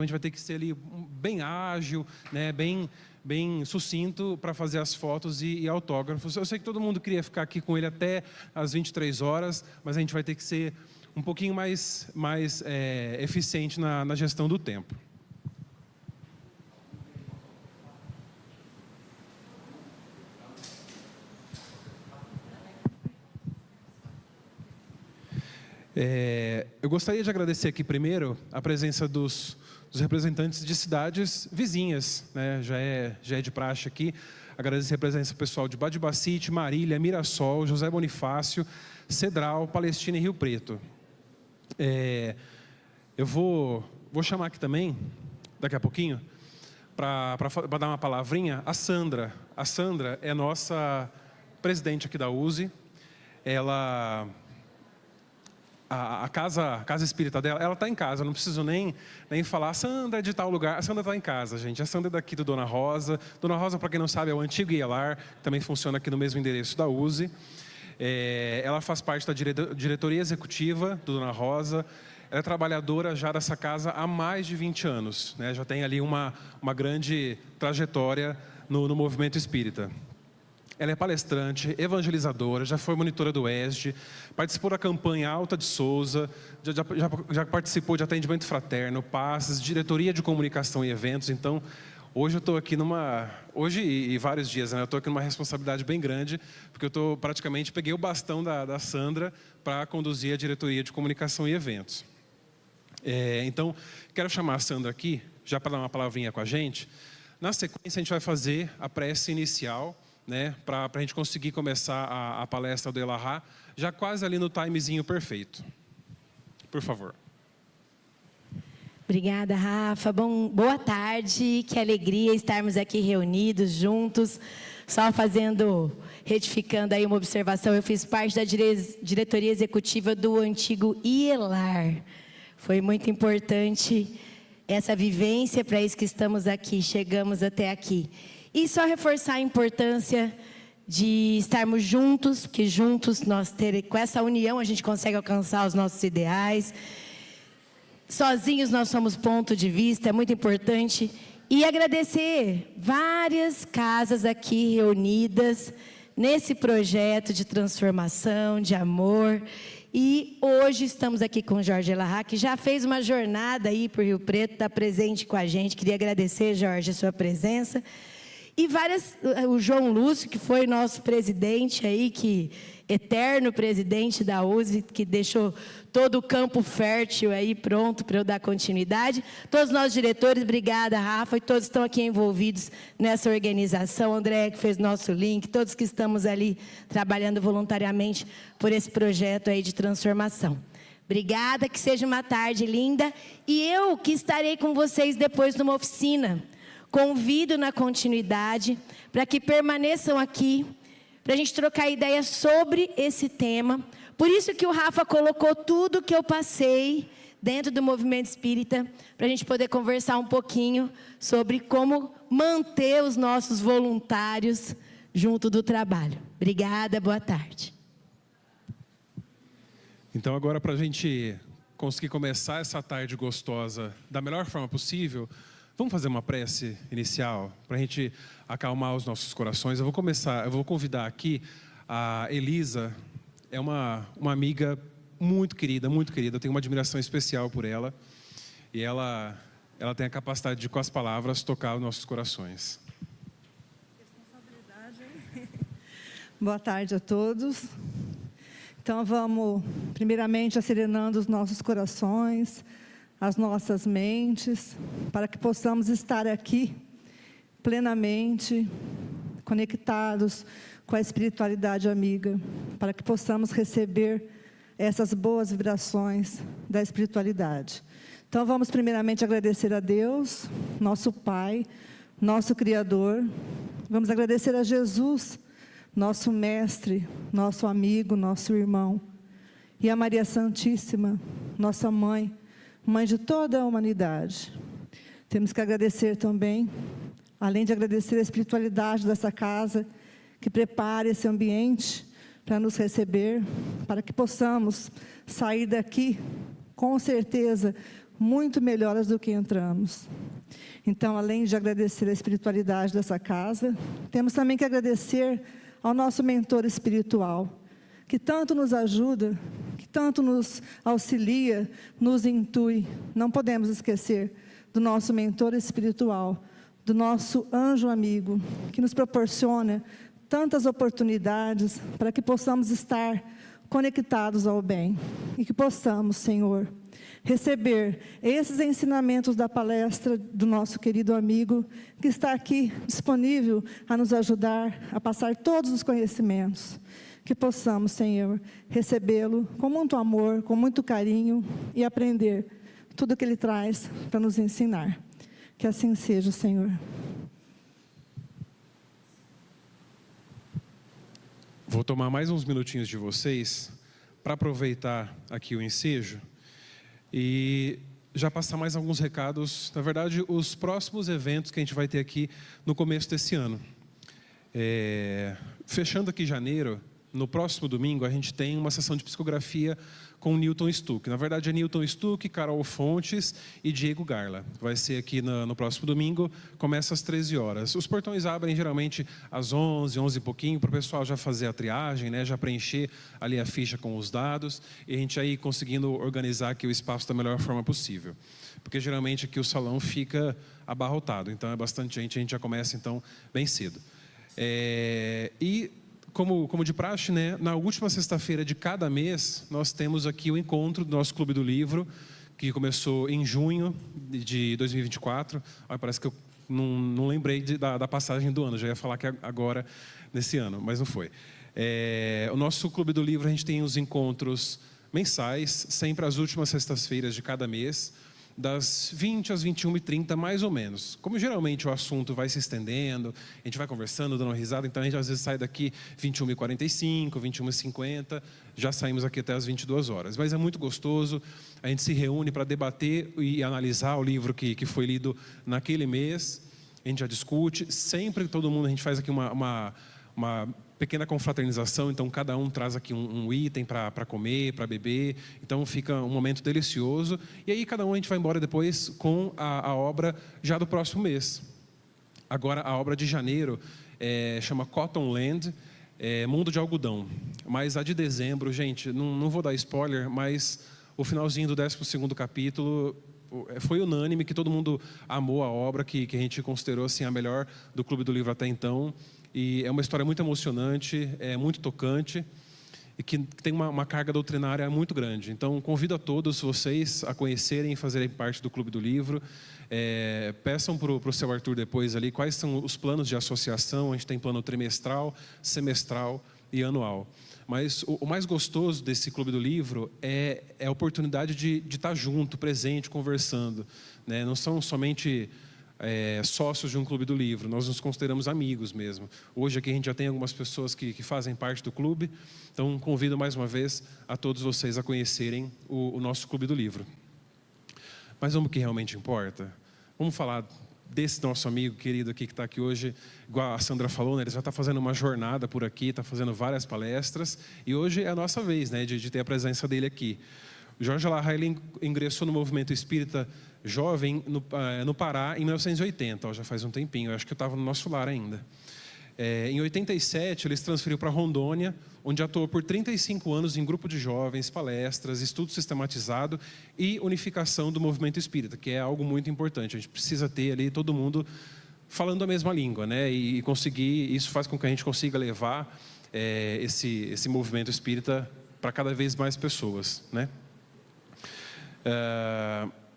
A gente vai ter que ser ali bem ágil, né, bem sucinto para fazer as fotos e autógrafos. Eu sei que todo mundo queria ficar aqui com ele até às 23 horas, mas a gente vai ter que ser um pouquinho mais eficiente na gestão do tempo. Eu gostaria de agradecer aqui primeiro a presença dos representantes de cidades vizinhas, né? Já é de praxe aqui. Agradecer a presença pessoal de Badibacite, Marília, Mirassol, José Bonifácio, Cedral, Palestina e Rio Preto. Eu vou chamar aqui também, daqui a pouquinho, para dar uma palavrinha, a Sandra. A Sandra é nossa presidente aqui da USE. Ela... A casa espírita dela, ela está em casa, eu não preciso nem falar, a Sandra é de tal lugar, a Sandra está em casa, gente. A Sandra é daqui do Dona Rosa. Dona Rosa, para quem não sabe, é o antigo IELAR, que também funciona aqui no mesmo endereço da USE. Ela faz parte da diretoria executiva do Dona Rosa. Ela é trabalhadora já dessa casa há mais de 20 anos, né? Já tem ali uma grande trajetória no movimento espírita. Ela é palestrante, evangelizadora, já foi monitora do ESD, participou da campanha Alta de Souza, já participou de atendimento fraterno, passes, diretoria de comunicação e eventos. Então, hoje eu estou aqui hoje e vários dias, né? Eu estou aqui numa responsabilidade bem grande, porque eu praticamente peguei o bastão da Sandra para conduzir a diretoria de comunicação e eventos. Então, quero chamar a Sandra aqui, já para dar uma palavrinha com a gente. Na sequência, a gente vai fazer a prece inicial, né, para a gente conseguir começar a palestra do Elahá, já quase ali no timezinho perfeito. Por favor. Obrigada, Rafa. Boa tarde, que alegria estarmos aqui reunidos, juntos. Só retificando aí uma observação, eu fiz parte da diretoria executiva do antigo IELAR. Foi muito importante essa vivência, para isso que estamos aqui, chegamos até aqui. E só reforçar a importância de estarmos juntos, porque juntos com essa união a gente consegue alcançar os nossos ideais. Sozinhos nós somos ponto de vista, é muito importante. E agradecer várias casas aqui reunidas nesse projeto de transformação, de amor. E hoje estamos aqui com o Jorge Elahá, que já fez uma jornada aí para o Rio Preto, está presente com a gente. Queria agradecer, Jorge, a sua presença. E o João Lúcio, que foi nosso presidente aí, eterno presidente da USE, que deixou todo o campo fértil aí pronto para eu dar continuidade. Todos os nossos diretores, obrigada, Rafa, e todos estão aqui envolvidos nessa organização. André, que fez nosso link, todos que estamos ali trabalhando voluntariamente por esse projeto aí de transformação. Obrigada, que seja uma tarde linda. E eu que estarei com vocês depois numa oficina. Convido na continuidade para que permaneçam aqui, para a gente trocar ideias sobre esse tema. Por isso que o Rafa colocou tudo que eu passei dentro do movimento espírita, para a gente poder conversar um pouquinho sobre como manter os nossos voluntários junto do trabalho. Obrigada, boa tarde. Então, agora, para a gente conseguir começar essa tarde gostosa da melhor forma possível, vamos fazer uma prece inicial para a gente acalmar os nossos corações. Eu vou convidar aqui a Elisa, é uma amiga muito querida, eu tenho uma admiração especial por ela. E ela tem a capacidade de, com as palavras, tocar os nossos corações. Boa tarde a todos. Então vamos, primeiramente, acerenando os nossos corações, as nossas mentes, para que possamos estar aqui plenamente conectados com a espiritualidade amiga, para que possamos receber essas boas vibrações da espiritualidade. Então vamos primeiramente agradecer a Deus, nosso Pai, nosso Criador. Vamos agradecer a Jesus, nosso Mestre, nosso amigo, nosso irmão. E a Maria Santíssima, nossa Mãe, Mãe de toda a humanidade. Temos que agradecer também, além de agradecer a espiritualidade dessa casa, que prepara esse ambiente para nos receber, para que possamos sair daqui, com certeza, muito melhores do que entramos. Então, além de agradecer a espiritualidade dessa casa, temos também que agradecer ao nosso mentor espiritual, que tanto nos ajuda, que tanto nos auxilia, nos intui. Não podemos esquecer do nosso mentor espiritual, do nosso anjo amigo, que nos proporciona tantas oportunidades para que possamos estar conectados ao bem. E que possamos, Senhor, receber esses ensinamentos da palestra do nosso querido amigo, que está aqui disponível a nos ajudar a passar todos os conhecimentos. Que possamos, Senhor, recebê-lo com muito amor, com muito carinho e aprender tudo que Ele traz para nos ensinar. Que assim seja, Senhor. Vou tomar mais uns minutinhos de vocês para aproveitar aqui o ensejo e já passar mais alguns recados. Na verdade, os próximos eventos que a gente vai ter aqui no começo desse ano. Fechando aqui janeiro, no próximo domingo, a gente tem uma sessão de psicografia com Newton Stuck. Na verdade, é Newton Stuck, Carol Fontes e Diego Garla. Vai ser aqui no próximo domingo, começa às 13 horas. Os portões abrem geralmente às 11, 11 e pouquinho, para o pessoal já fazer a triagem, né, já preencher ali a ficha com os dados, e a gente aí conseguindo organizar aqui o espaço da melhor forma possível. Porque geralmente aqui o salão fica abarrotado, então é bastante gente, a gente já começa então bem cedo. Como de praxe, né, na última sexta-feira de cada mês, nós temos aqui o encontro do nosso Clube do Livro, que começou em junho de 2024. Parece que eu não lembrei da passagem do ano, já ia falar que agora, nesse ano, mas não foi. O nosso Clube do Livro, a gente tem os encontros mensais, sempre às últimas sextas-feiras de cada mês, das 20 às 21h30, mais ou menos. Como geralmente o assunto vai se estendendo, a gente vai conversando, dando risada, então a gente às vezes sai daqui 21h45, 21h50, já saímos aqui até às 22 horas. Mas é muito gostoso, a gente se reúne para debater e analisar o livro que foi lido naquele mês, a gente já discute, sempre todo mundo, a gente faz aqui uma pequena confraternização, então cada um traz aqui um item para comer, para beber, então fica um momento delicioso, e aí cada um a gente vai embora depois com a obra já do próximo mês. Agora a obra de janeiro chama Cotton Land, Mundo de Algodão, mas a de dezembro, gente, não vou dar spoiler, mas o finalzinho do 12º capítulo foi unânime, que todo mundo amou a obra, que a gente considerou assim, a melhor do Clube do Livro até então. E é uma história muito emocionante, muito tocante e que tem uma carga doutrinária muito grande. Então, convido a todos vocês a conhecerem e fazerem parte do Clube do Livro. Peçam para o seu Arthur depois ali quais são os planos de associação. A gente tem plano trimestral, semestral e anual. Mas o mais gostoso desse Clube do Livro é a oportunidade de estar junto, presente, conversando, né? Não são somente sócios de um Clube do Livro, nós nos consideramos amigos mesmo. Hoje aqui a gente já tem algumas pessoas que fazem parte do clube, então convido mais uma vez a todos vocês a conhecerem o nosso Clube do Livro. Mas vamos ao que realmente importa? Vamos falar desse nosso amigo querido aqui que está aqui hoje, igual a Sandra falou, né, ele já está fazendo uma jornada por aqui, está fazendo várias palestras, e hoje é a nossa vez, né, de ter a presença dele aqui. O Jorge Larraile ingressou no movimento espírita jovem no Pará em 1980, já faz um tempinho, eu acho que eu estava no nosso lar ainda. Em 87, ele se transferiu para Rondônia, onde atuou por 35 anos em grupo de jovens, palestras, estudo sistematizado e unificação do movimento espírita, que é algo muito importante. A gente precisa ter ali todo mundo falando a mesma língua, né? E conseguir, isso faz com que a gente consiga levar esse movimento espírita para cada vez mais pessoas, né?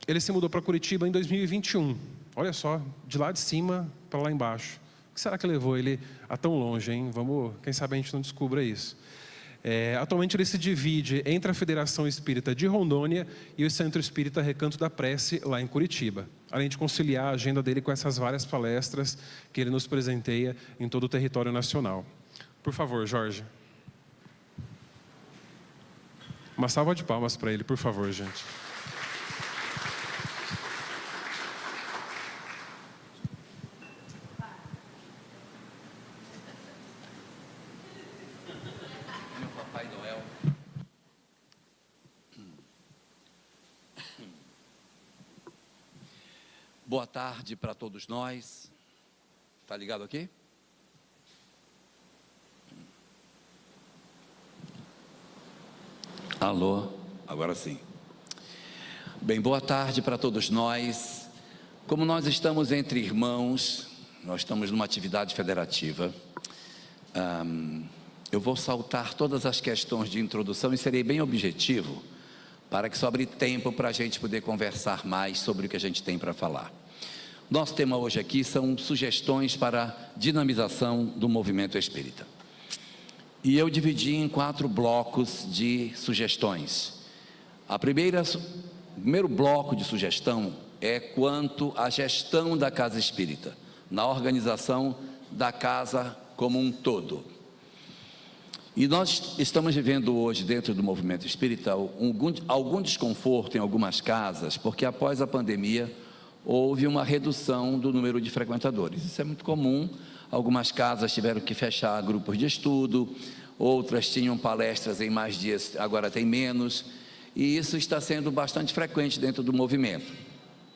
Ele se mudou para Curitiba em 2021. Olha só, de lá de cima para lá embaixo. O que será que levou ele a tão longe, hein? Quem sabe a gente não descubra isso. Atualmente ele se divide entre a Federação Espírita de Rondônia e o Centro Espírita Recanto da Prece, lá em Curitiba. Além de conciliar a agenda dele com essas várias palestras que ele nos presenteia em todo o território nacional. Por favor, Jorge. Uma salva de palmas para ele, por favor, gente. Boa tarde para todos nós. Tá ligado aqui? Alô, agora sim. Bem, boa tarde para todos nós. Como nós estamos entre irmãos, nós estamos numa atividade federativa. Eu vou saltar todas as questões de introdução e serei bem objetivo, para que sobre tempo para a gente poder conversar mais sobre o que a gente tem para falar. Nosso tema hoje aqui são sugestões para a dinamização do movimento espírita. E eu dividi em 4 blocos de sugestões. O primeiro bloco de sugestão é quanto à gestão da casa espírita, na organização da casa como um todo. E nós estamos vivendo hoje, dentro do movimento espírita, algum desconforto em algumas casas, porque após a pandemia houve uma redução do número de frequentadores. Isso é muito comum. Algumas casas tiveram que fechar grupos de estudo, outras tinham palestras em mais dias, agora tem menos, e isso está sendo bastante frequente dentro do movimento.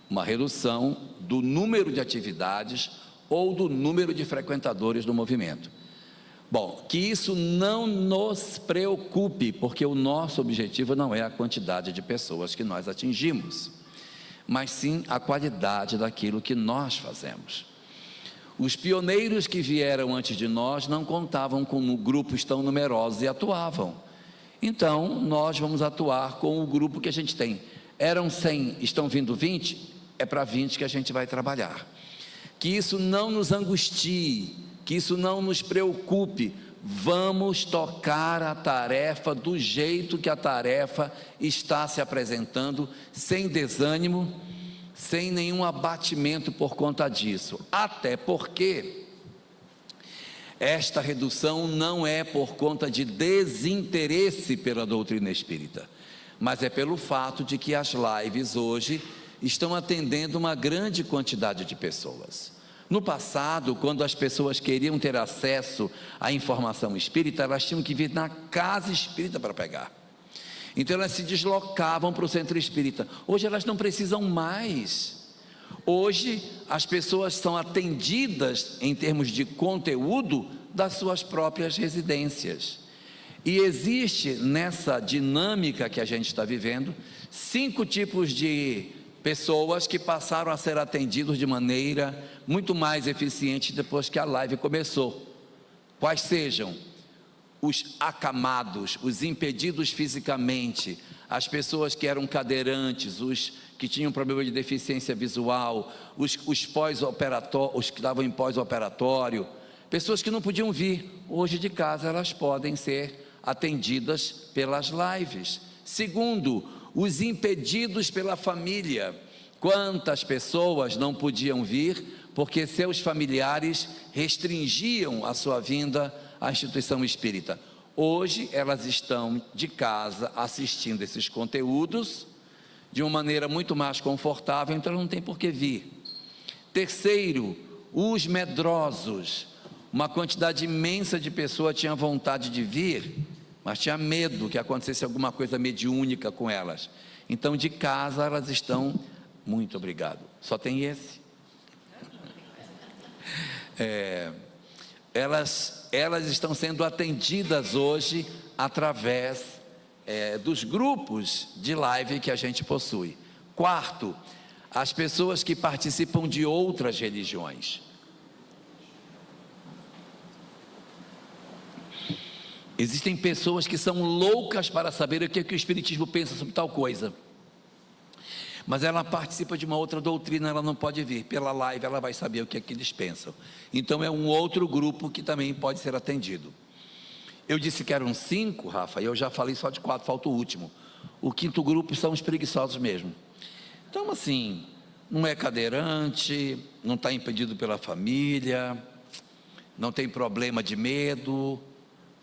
Uma redução do número de atividades ou do número de frequentadores do movimento. Bom, que isso não nos preocupe, porque o nosso objetivo não é a quantidade de pessoas que nós atingimos, mas sim a qualidade daquilo que nós fazemos. Os pioneiros que vieram antes de nós não contavam com grupos tão numerosos e atuavam. Então, nós vamos atuar com o grupo que a gente tem. Eram 100, estão vindo 20, é para 20 que a gente vai trabalhar. Que isso não nos angustie, que isso não nos preocupe. Vamos tocar a tarefa do jeito que a tarefa está se apresentando, sem desânimo, sem nenhum abatimento por conta disso. Até porque esta redução não é por conta de desinteresse pela doutrina espírita, mas é pelo fato de que as lives hoje estão atendendo uma grande quantidade de pessoas. No passado, quando as pessoas queriam ter acesso à informação espírita, elas tinham que vir na casa espírita para pegar. Então elas se deslocavam para o centro espírita. Hoje elas não precisam mais. Hoje as pessoas são atendidas em termos de conteúdo das suas próprias residências. E existe nessa dinâmica que a gente está vivendo 5 tipos de pessoas que passaram a ser atendidos de maneira muito mais eficiente depois que a live começou. Quais sejam? Os acamados, os impedidos fisicamente, as pessoas que eram cadeirantes, os que tinham problema de deficiência visual, os pós-operatórios, os que estavam em pós-operatório, pessoas que não podiam vir. Hoje de casa elas podem ser atendidas pelas lives. Segundo, os impedidos pela família. Quantas pessoas não podiam vir porque seus familiares restringiam a sua vinda à instituição espírita? Hoje elas estão de casa assistindo esses conteúdos de uma maneira muito mais confortável, então não tem por que vir. Terceiro, os medrosos. Uma quantidade imensa de pessoas tinha vontade de vir, mas tinha medo que acontecesse alguma coisa mediúnica com elas. Então de casa elas estão, muito obrigado, só tem esse. Elas estão sendo atendidas hoje através dos grupos de live que a gente possui. Quarto, as pessoas que participam de outras religiões. Existem pessoas que são loucas para saber o que o Espiritismo pensa sobre tal coisa, mas ela participa de uma outra doutrina, ela não pode vir. Pela live ela vai saber o que é que eles pensam. Então é um outro grupo que também pode ser atendido. Eu disse que eram 5, Rafa, e eu já falei só de 4, falta o último. O 5º grupo são os preguiçosos mesmo. Então assim, não é cadeirante, não está impedido pela família, não tem problema de medo,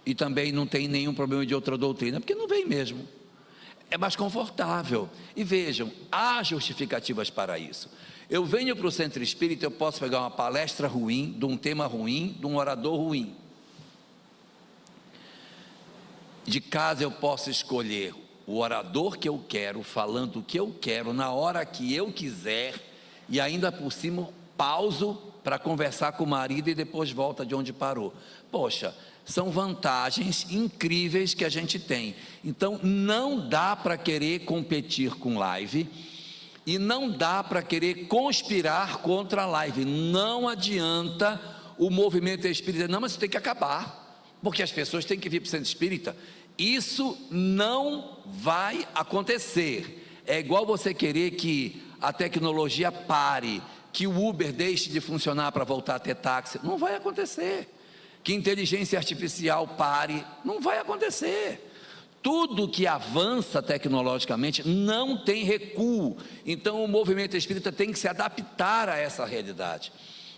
e também não tem nenhum problema de outra doutrina, porque não vem mesmo. É mais confortável. E vejam, há justificativas para isso. Eu venho para o centro espírita, eu posso pegar uma palestra ruim, de um tema ruim, de um orador ruim. De casa eu posso escolher o orador que eu quero, falando o que eu quero, na hora que eu quiser, e ainda por cima pauso para conversar com o marido e depois volta de onde parou. Poxa, são vantagens incríveis que a gente tem. Então não dá para querer competir com live e não dá para querer conspirar contra a live. Não adianta o movimento espírita, não, mas isso tem que acabar, porque as pessoas têm que vir para o centro espírita. Isso não vai acontecer. É igual você querer que a tecnologia pare, que o Uber deixe de funcionar para voltar a ter táxi. Não vai acontecer. Que inteligência artificial pare. Não vai acontecer. Tudo que avança tecnologicamente não tem recuo. Então o movimento espírita tem que se adaptar a essa realidade.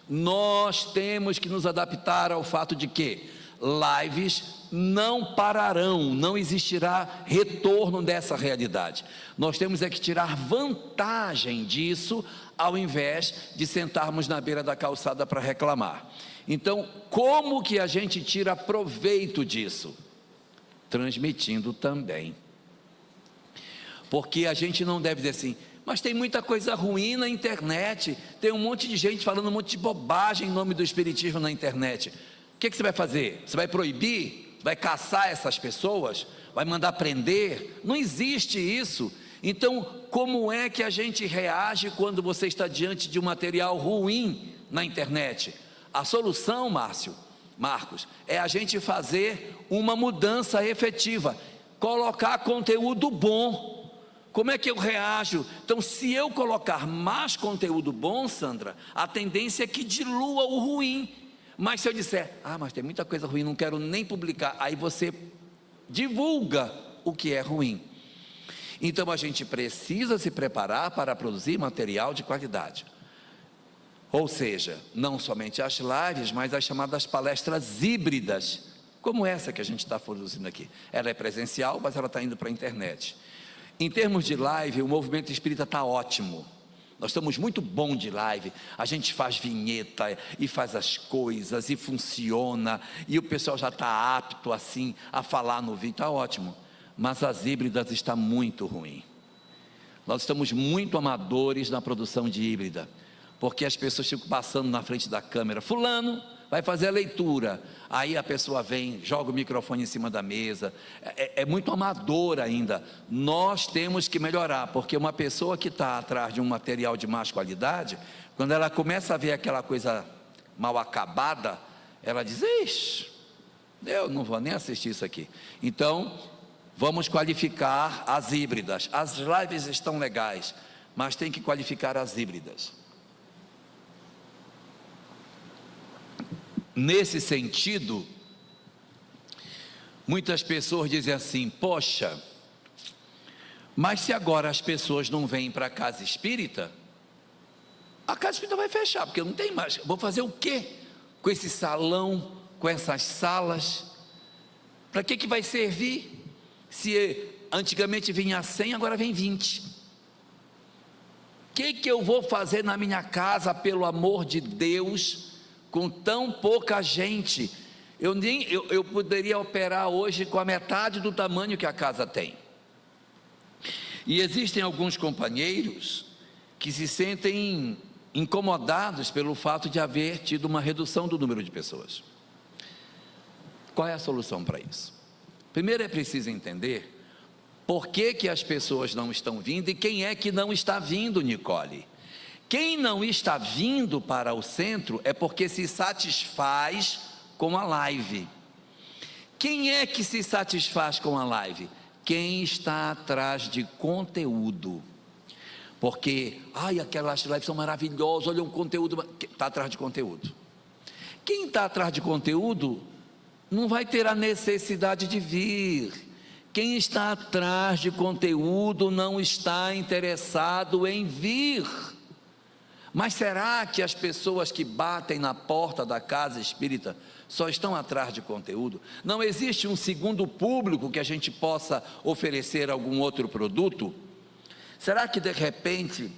Nós temos que nos adaptar ao fato de que lives não pararão, não existirá retorno dessa realidade. Nós temos é que tirar vantagem disso, ao invés de sentarmos na beira da calçada para reclamar. Então, como que a gente tira proveito disso? Transmitindo também. Porque a gente não deve dizer assim, mas tem muita coisa ruim na internet, tem um monte de gente falando um monte de bobagem em nome do espiritismo na internet. O que você vai fazer? Você vai proibir? Vai caçar essas pessoas? Vai mandar prender? Não existe isso. Então, como é que a gente reage quando você está diante de um material ruim na internet? A solução, Marcos, é a gente fazer uma mudança efetiva, colocar conteúdo bom. Como é que eu reajo? Então, se eu colocar mais conteúdo bom, Sandra, a tendência é que dilua o ruim. Mas se eu disser, mas tem muita coisa ruim, não quero nem publicar, aí você divulga o que é ruim. Então a gente precisa se preparar para produzir material de qualidade. Ou seja, não somente as lives, mas as chamadas palestras híbridas, como essa que a gente está produzindo aqui. Ela é presencial, mas ela está indo para a internet. Em termos de live, o movimento espírita está ótimo. Nós estamos muito bom de live, a gente faz vinheta e faz as coisas e funciona, e o pessoal já está apto assim a falar no vídeo, está ótimo. Mas as híbridas está muito ruim. Nós estamos muito amadores na produção de híbrida, porque as pessoas ficam passando na frente da câmera, fulano vai fazer a leitura, aí a pessoa vem, joga o microfone em cima da mesa, é muito amador ainda. Nós temos que melhorar, porque uma pessoa que está atrás de um material de mais qualidade, quando ela começa a ver aquela coisa mal acabada, ela diz, ixi, eu não vou nem assistir isso aqui. Então, vamos qualificar as híbridas. As lives estão legais, mas tem que qualificar as híbridas. Nesse sentido, muitas pessoas dizem assim, poxa, mas se agora as pessoas não vêm para a casa espírita, a casa espírita vai fechar, porque não tem mais, vou fazer o quê com esse salão, com essas salas? Para que vai servir? Se antigamente vinha 100, agora vem 20. O que eu vou fazer na minha casa, pelo amor de Deus, com tão pouca gente? Eu poderia operar hoje com a metade do tamanho que a casa tem. E existem alguns companheiros que se sentem incomodados pelo fato de haver tido uma redução do número de pessoas. Qual é a solução para isso? Primeiro é preciso entender por que as pessoas não estão vindo e quem é que não está vindo, Nicole. Quem não está vindo para o centro é porque se satisfaz com a live. Quem é que se satisfaz com a live? Quem está atrás de conteúdo. Porque, aquelas lives são maravilhosas, olha o conteúdo, está atrás de conteúdo. Quem está atrás de conteúdo não vai ter a necessidade de vir. Quem está atrás de conteúdo não está interessado em vir. Mas será que as pessoas que batem na porta da casa espírita só estão atrás de conteúdo? Não existe um segundo público que a gente possa oferecer algum outro produto? Será que de repente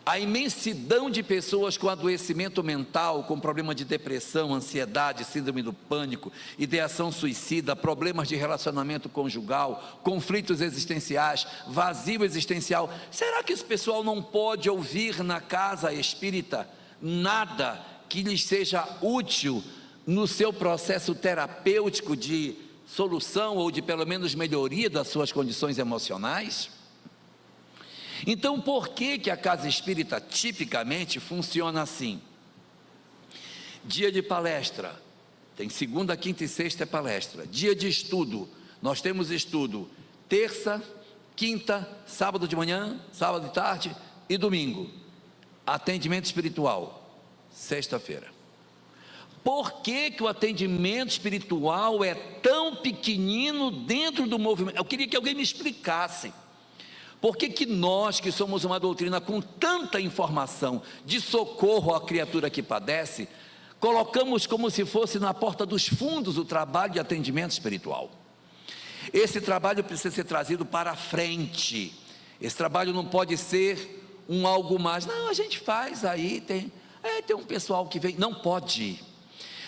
a imensidão de pessoas com adoecimento mental, com problema de depressão, ansiedade, síndrome do pânico, ideação suicida, problemas de relacionamento conjugal, conflitos existenciais, vazio existencial. Será que esse pessoal não pode ouvir na casa espírita nada que lhes seja útil no seu processo terapêutico de solução ou de pelo menos melhoria das suas condições emocionais? Então, por que a casa espírita tipicamente funciona assim? Dia de palestra, tem segunda, quinta e sexta é palestra. Dia de estudo, nós temos estudo terça, quinta, sábado de manhã, sábado de tarde e domingo. Atendimento espiritual, sexta-feira. Por que o atendimento espiritual é tão pequenino dentro do movimento? Eu queria que alguém me explicasse. Por que nós, que somos uma doutrina com tanta informação de socorro à criatura que padece, colocamos como se fosse na porta dos fundos o trabalho de atendimento espiritual? Esse trabalho precisa ser trazido para a frente. Esse trabalho não pode ser um algo mais. Não, a gente faz aí, tem um pessoal que vem. Não pode.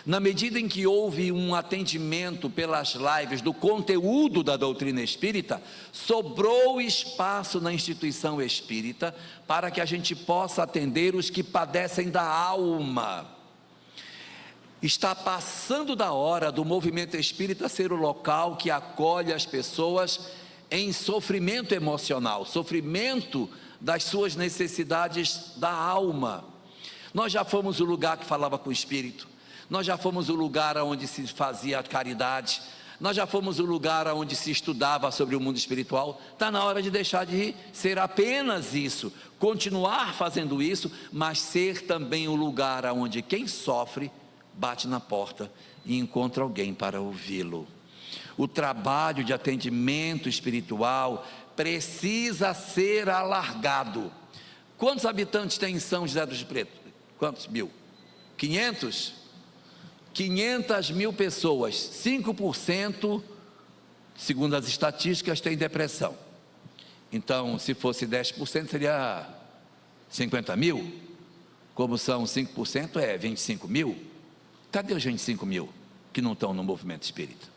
Na medida em que houve um atendimento pelas lives do conteúdo da doutrina espírita, sobrou espaço na instituição espírita para que a gente possa atender os que padecem da alma. Está passando da hora do movimento espírita ser o local que acolhe as pessoas em sofrimento emocional, sofrimento das suas necessidades da alma. Nós já fomos o lugar que falava com o espírito. Nós já fomos o lugar onde se fazia caridade, nós já fomos o lugar onde se estudava sobre o mundo espiritual. Está na hora de deixar de ser apenas isso, continuar fazendo isso, mas ser também o lugar onde quem sofre bate na porta e encontra alguém para ouvi-lo. O trabalho de atendimento espiritual precisa ser alargado. Quantos habitantes tem em São José do Rio Preto? Quantos mil? 500? 500 mil pessoas, 5%, segundo as estatísticas, tem depressão. Então, se fosse 10%, seria 50 mil. Como são 5%, é 25 mil. Cadê os 25 mil que não estão no movimento espírita?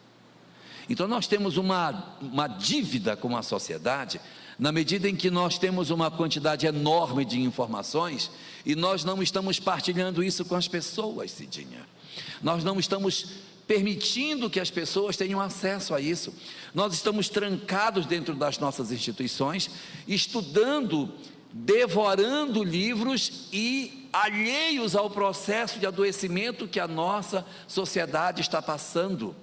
Então, nós temos uma dívida com a sociedade, na medida em que nós temos uma quantidade enorme de informações, e nós não estamos partilhando isso com as pessoas, Cidinha. Nós não estamos permitindo que as pessoas tenham acesso a isso. Nós estamos trancados dentro das nossas instituições, estudando, devorando livros e alheios ao processo de adoecimento que a nossa sociedade está passando.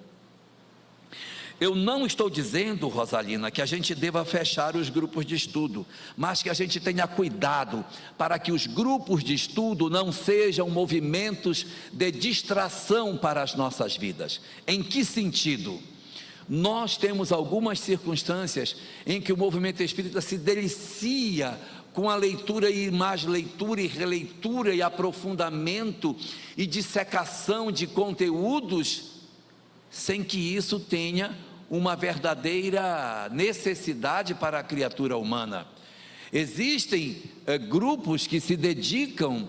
Eu não estou dizendo, Rosalina, que a gente deva fechar os grupos de estudo, mas que a gente tenha cuidado para que os grupos de estudo não sejam movimentos de distração para as nossas vidas. Em que sentido? Nós temos algumas circunstâncias em que o movimento espírita se delicia com a leitura e mais leitura e releitura e aprofundamento e dissecação de conteúdos, sem que isso tenha uma verdadeira necessidade para a criatura humana. Existem grupos que se dedicam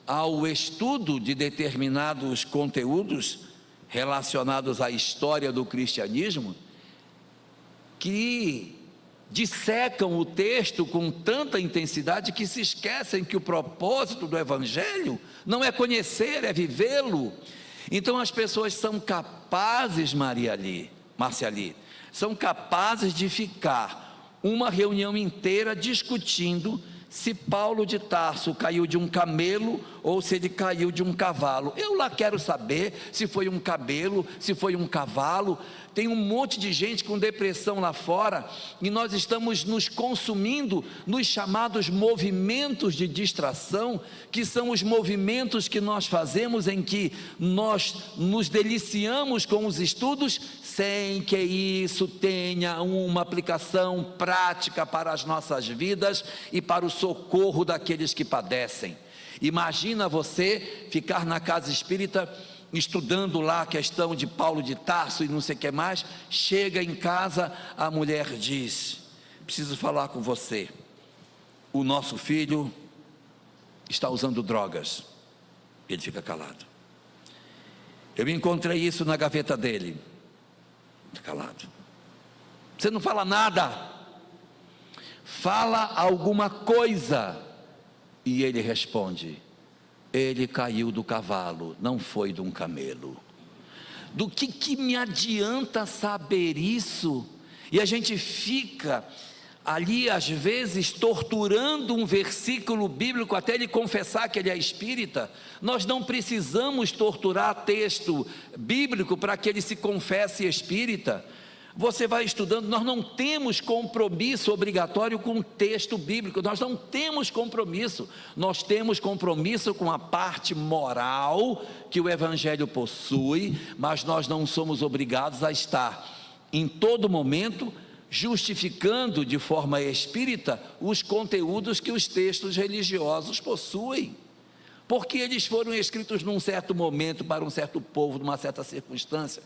ao estudo de determinados conteúdos relacionados à história do cristianismo, que dissecam o texto com tanta intensidade que se esquecem que o propósito do evangelho não é conhecer, é vivê-lo. Então as pessoas são capazes, Marciali, são capazes de ficar uma reunião inteira discutindo se Paulo de Tarso caiu de um camelo ou se ele caiu de um cavalo. Eu lá quero saber se foi um camelo, se foi um cavalo. Tem um monte de gente com depressão lá fora e nós estamos nos consumindo nos chamados movimentos de distração, que são os movimentos que nós fazemos em que nós nos deliciamos com os estudos sem que isso tenha uma aplicação prática para as nossas vidas e para o socorro daqueles que padecem. Imagina você ficar na casa espírita estudando lá a questão de Paulo de Tarso e não sei o que mais. Chega em casa, a mulher diz: preciso falar com você, o nosso filho está usando drogas. Ele fica calado. Eu encontrei isso na gaveta dele. Fica calado. Você não fala nada. Fala alguma coisa. E ele responde: ele caiu do cavalo, não foi de um camelo. Do que me adianta saber isso? E a gente fica ali às vezes torturando um versículo bíblico até ele confessar que ele é espírita. Nós não precisamos torturar texto bíblico para que ele se confesse espírita. Você vai estudando, nós não temos compromisso obrigatório com o texto bíblico, nós não temos compromisso, nós temos compromisso com a parte moral que o Evangelho possui, mas nós não somos obrigados a estar em todo momento justificando de forma espírita os conteúdos que os textos religiosos possuem, porque eles foram escritos num certo momento, para um certo povo, numa certa circunstância.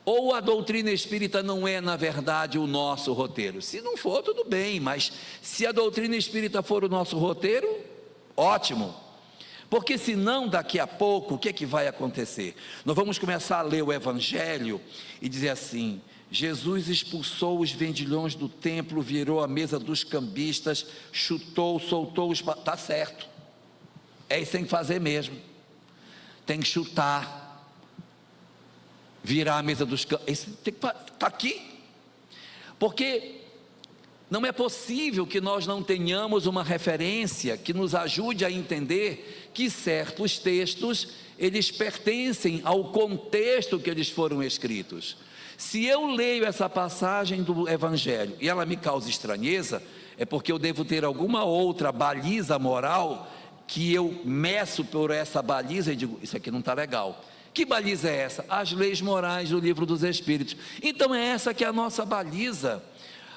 Ou a doutrina espírita não é, na verdade, o nosso roteiro? Se não for, tudo bem, mas se a doutrina espírita for o nosso roteiro, ótimo. Porque senão, daqui a pouco, o que é que vai acontecer? Nós vamos começar a ler o Evangelho e dizer assim: Jesus expulsou os vendilhões do templo, virou a mesa dos cambistas, chutou, soltou os... Está certo, é isso que tem que fazer mesmo, tem que chutar, virar a mesa dos cambistas, está aqui, porque não é possível que nós não tenhamos uma referência que nos ajude a entender que certos textos, eles pertencem ao contexto que eles foram escritos. Se eu leio essa passagem do Evangelho e ela me causa estranheza, é porque eu devo ter alguma outra baliza moral que eu meço por essa baliza e digo: isso aqui não está legal. Que baliza é essa? As leis morais do livro dos Espíritos. Então é essa que é a nossa baliza.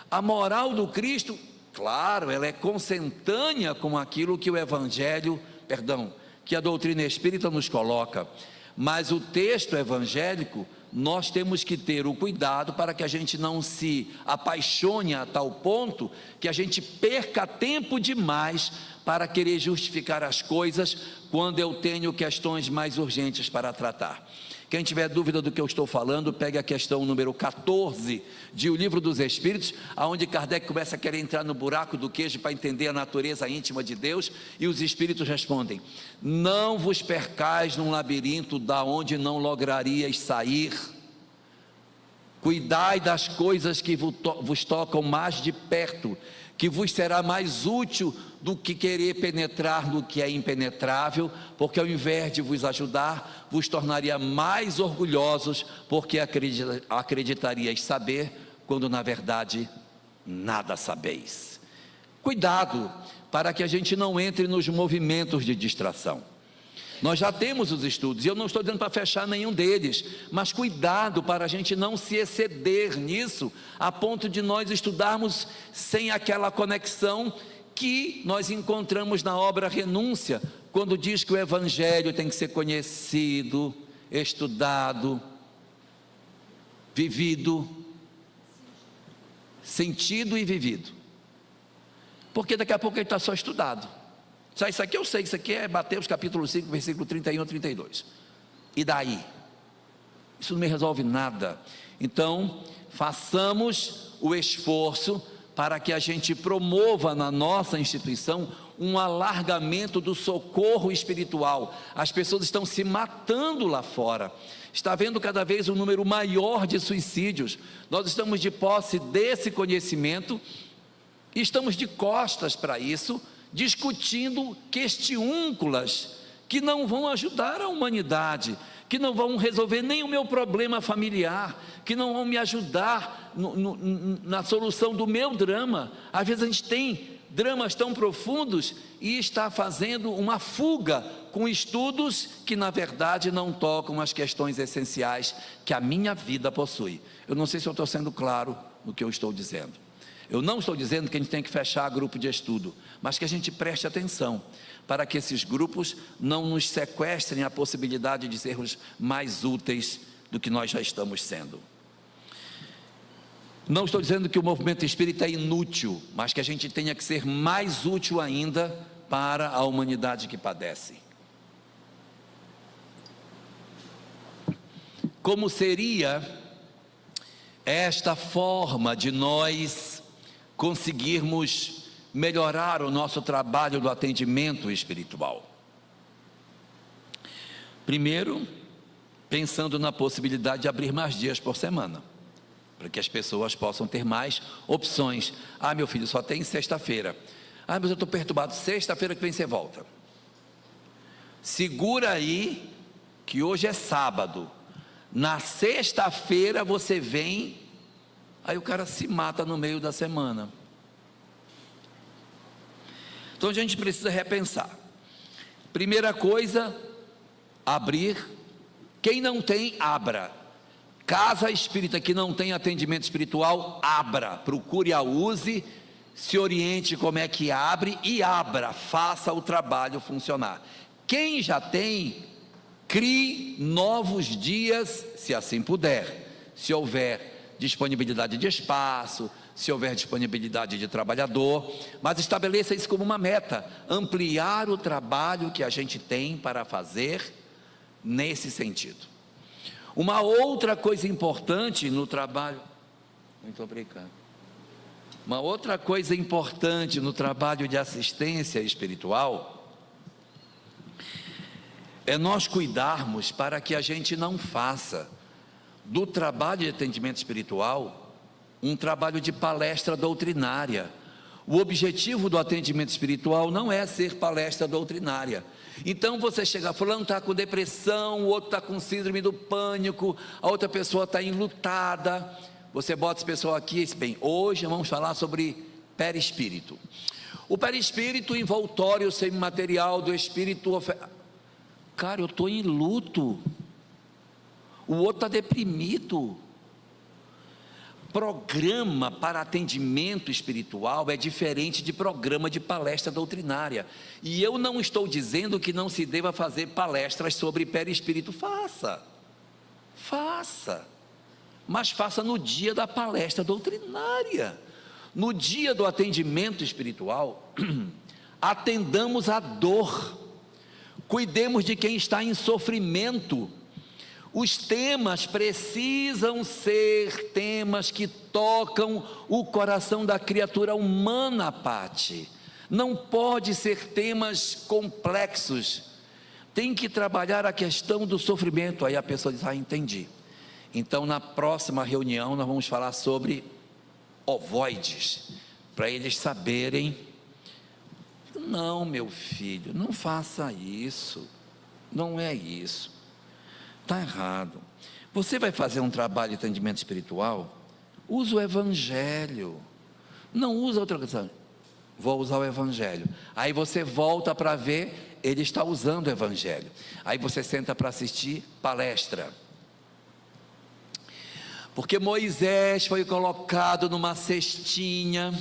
A moral do Cristo, claro, ela é consentânea com aquilo que o Evangelho, que a doutrina espírita nos coloca, mas o texto evangélico, nós temos que ter o cuidado para que a gente não se apaixone a tal ponto que a gente perca tempo demais para querer justificar as coisas quando eu tenho questões mais urgentes para tratar. Quem tiver dúvida do que eu estou falando, pegue a questão número 14 de O Livro dos Espíritos, onde Kardec começa a querer entrar no buraco do queijo para entender a natureza íntima de Deus, e os Espíritos respondem: não vos percais num labirinto da onde não lograrias sair. Cuidai das coisas que vos tocam mais de perto, que vos será mais útil do que querer penetrar no que é impenetrável, porque ao invés de vos ajudar, vos tornaria mais orgulhosos, porque acreditarias saber, quando na verdade nada sabeis. Cuidado, para que a gente não entre nos movimentos de distração. Nós já temos os estudos, e eu não estou dizendo para fechar nenhum deles, mas cuidado para a gente não se exceder nisso, a ponto de nós estudarmos sem aquela conexão que nós encontramos na obra Renúncia, quando diz que o Evangelho tem que ser conhecido, estudado, vivido, sentido e vivido, porque daqui a pouco ele está só estudado. Isso aqui eu sei, isso aqui é Mateus capítulo 5, versículo 31 a 32. E daí? Isso não me resolve nada. Então, façamos o esforço para que a gente promova na nossa instituição um alargamento do socorro espiritual. As pessoas estão se matando lá fora. Está havendo cada vez um número maior de suicídios. Nós estamos de posse desse conhecimento e estamos de costas para isso, discutindo questiúnculas que não vão ajudar a humanidade, que não vão resolver nem o meu problema familiar, que não vão me ajudar na solução do meu drama. Às vezes a gente tem dramas tão profundos e está fazendo uma fuga com estudos que na verdade não tocam as questões essenciais que a minha vida possui. Eu não sei se eu estou sendo claro no que eu estou dizendo. Eu não estou dizendo que a gente tem que fechar grupo de estudo, mas que a gente preste atenção, para que esses grupos não nos sequestrem a possibilidade de sermos mais úteis do que nós já estamos sendo. Não estou dizendo que o movimento espírita é inútil, mas que a gente tenha que ser mais útil ainda para a humanidade que padece. Como seria esta forma de nós conseguirmos melhorar o nosso trabalho do atendimento espiritual? Primeiro, pensando na possibilidade de abrir mais dias por semana, para que as pessoas possam ter mais opções. Ah, meu filho, só tem sexta-feira. Ah, mas eu estou perturbado, sexta-feira que vem você volta. Segura aí, que hoje é sábado. Na sexta-feira você vem, aí o cara se mata no meio da semana. Então a gente precisa repensar. Primeira coisa, abrir. Quem não tem, abra. Casa espírita que não tem atendimento espiritual, abra. Procure a USE, se oriente como é que abre e abra. Faça o trabalho funcionar. Quem já tem, crie novos dias, se assim puder. Se houver disponibilidade de espaço, se houver disponibilidade de trabalhador, mas estabeleça isso como uma meta, ampliar o trabalho que a gente tem para fazer nesse sentido. Uma outra coisa importante no trabalho, muito obrigado. Uma outra coisa importante no trabalho de assistência espiritual é nós cuidarmos para que a gente não faça do trabalho de atendimento espiritual um trabalho de palestra doutrinária. O objetivo do atendimento espiritual não é ser palestra doutrinária. Então você chega, fulano está com depressão, o outro está com síndrome do pânico, a outra pessoa está enlutada, você bota essa pessoa aqui e diz, bem, hoje vamos falar sobre perispírito. O perispírito, envoltório semimaterial do espírito. Cara, eu estou em luto, o outro está deprimido. Programa para atendimento espiritual é diferente de programa de palestra doutrinária. E eu não estou dizendo que não se deva fazer palestras sobre perispírito. Faça, mas faça no dia da palestra doutrinária. No dia do atendimento espiritual, atendamos a dor, cuidemos de quem está em sofrimento. Os temas precisam ser temas que tocam o coração da criatura humana, Pati. Não pode ser temas complexos. Tem que trabalhar a questão do sofrimento. Aí a pessoa diz, entendi. Então na próxima reunião nós vamos falar sobre ovoides, para eles saberem. Não, meu filho, não faça isso. Não é isso. Está errado. Você vai fazer um trabalho de atendimento espiritual? Usa o Evangelho. Não usa outra coisa. Vou usar o Evangelho. Aí você volta para ver, ele está usando o Evangelho. Aí você senta para assistir palestra. Porque Moisés foi colocado numa cestinha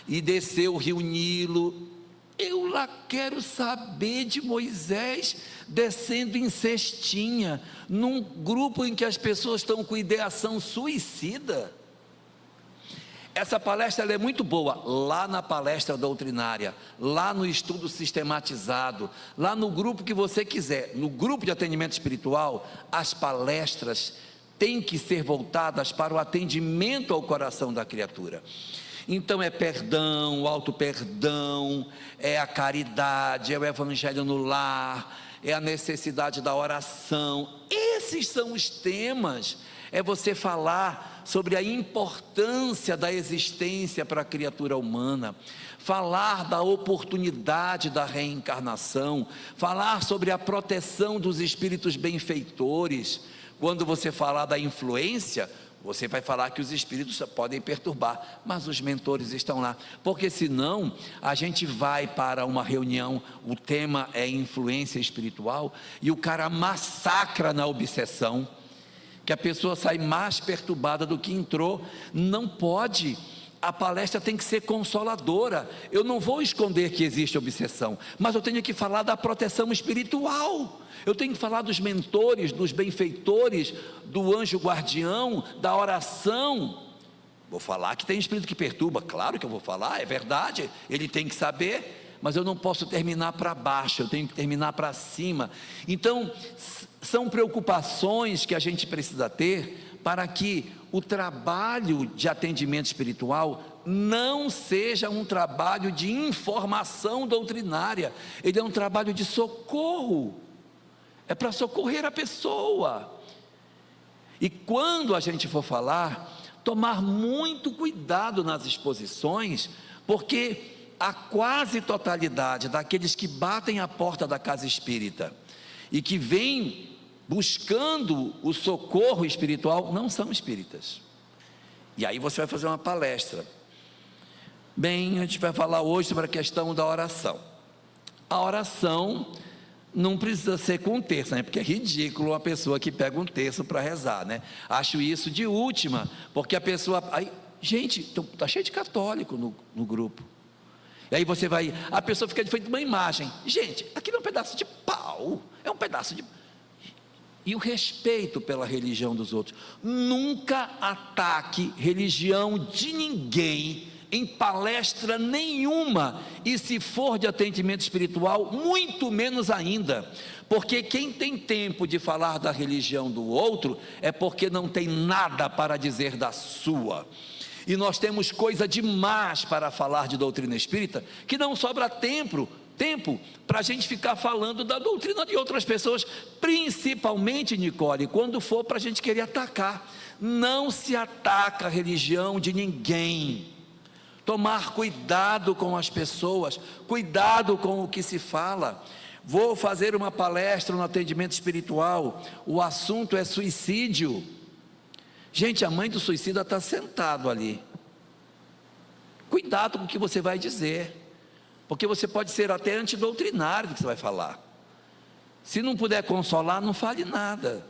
e desceu o rio Nilo. Eu lá quero saber de Moisés descendo em cestinha, num grupo em que as pessoas estão com ideação suicida. Essa palestra ela é muito boa, lá na palestra doutrinária, lá no estudo sistematizado, lá no grupo que você quiser, no grupo de atendimento espiritual, as palestras têm que ser voltadas para o atendimento ao coração da criatura. Então é perdão, o auto-perdão, é a caridade, é o evangelho no lar, é a necessidade da oração. Esses são os temas. É você falar sobre a importância da existência para a criatura humana, falar da oportunidade da reencarnação, falar sobre a proteção dos espíritos benfeitores. Quando você falar da influência, você vai falar que os espíritos podem perturbar, mas os mentores estão lá, porque senão a gente vai para uma reunião, o tema é influência espiritual, e o cara massacra na obsessão, que a pessoa sai mais perturbada do que entrou. Não pode. A palestra tem que ser consoladora. Eu não vou esconder que existe obsessão, mas eu tenho que falar da proteção espiritual. Eu tenho que falar dos mentores, dos benfeitores, do anjo guardião, da oração. Vou falar que tem espírito que perturba, claro que eu vou falar, é verdade, ele tem que saber, mas eu não posso terminar para baixo, eu tenho que terminar para cima. Então, são preocupações que a gente precisa ter para que o trabalho de atendimento espiritual não seja um trabalho de informação doutrinária, ele é um trabalho de socorro, é para socorrer a pessoa. E quando a gente for falar, tomar muito cuidado nas exposições, porque a quase totalidade daqueles que batem a porta da casa espírita e que vêm buscando o socorro espiritual não são espíritas. E aí você vai fazer uma palestra. Bem, a gente vai falar hoje sobre a questão da oração. A oração não precisa ser com terço, né? Porque é ridículo uma pessoa que pega um terço para rezar, né? Acho isso de última, porque a pessoa... Aí, gente, está cheio de católico no grupo. E aí você vai... A pessoa fica de frente de uma imagem. Gente, aquilo é um pedaço de pau, é um pedaço de... E o respeito pela religião dos outros. Nunca ataque religião de ninguém em palestra nenhuma, e se for de atendimento espiritual, muito menos ainda, porque quem tem tempo de falar da religião do outro, é porque não tem nada para dizer da sua, e nós temos coisa demais para falar de doutrina espírita, que não sobra tempo para a gente ficar falando da doutrina de outras pessoas, principalmente, Nicole, quando for para a gente querer atacar. Não se ataca a religião de ninguém. Tomar cuidado com as pessoas, cuidado com o que se fala. Vou fazer uma palestra no atendimento espiritual, o assunto é suicídio. Gente, a mãe do suicida está sentado ali. Cuidado com o que você vai dizer, porque você pode ser até antidoutrinário do que você vai falar. Se não puder consolar, não fale nada,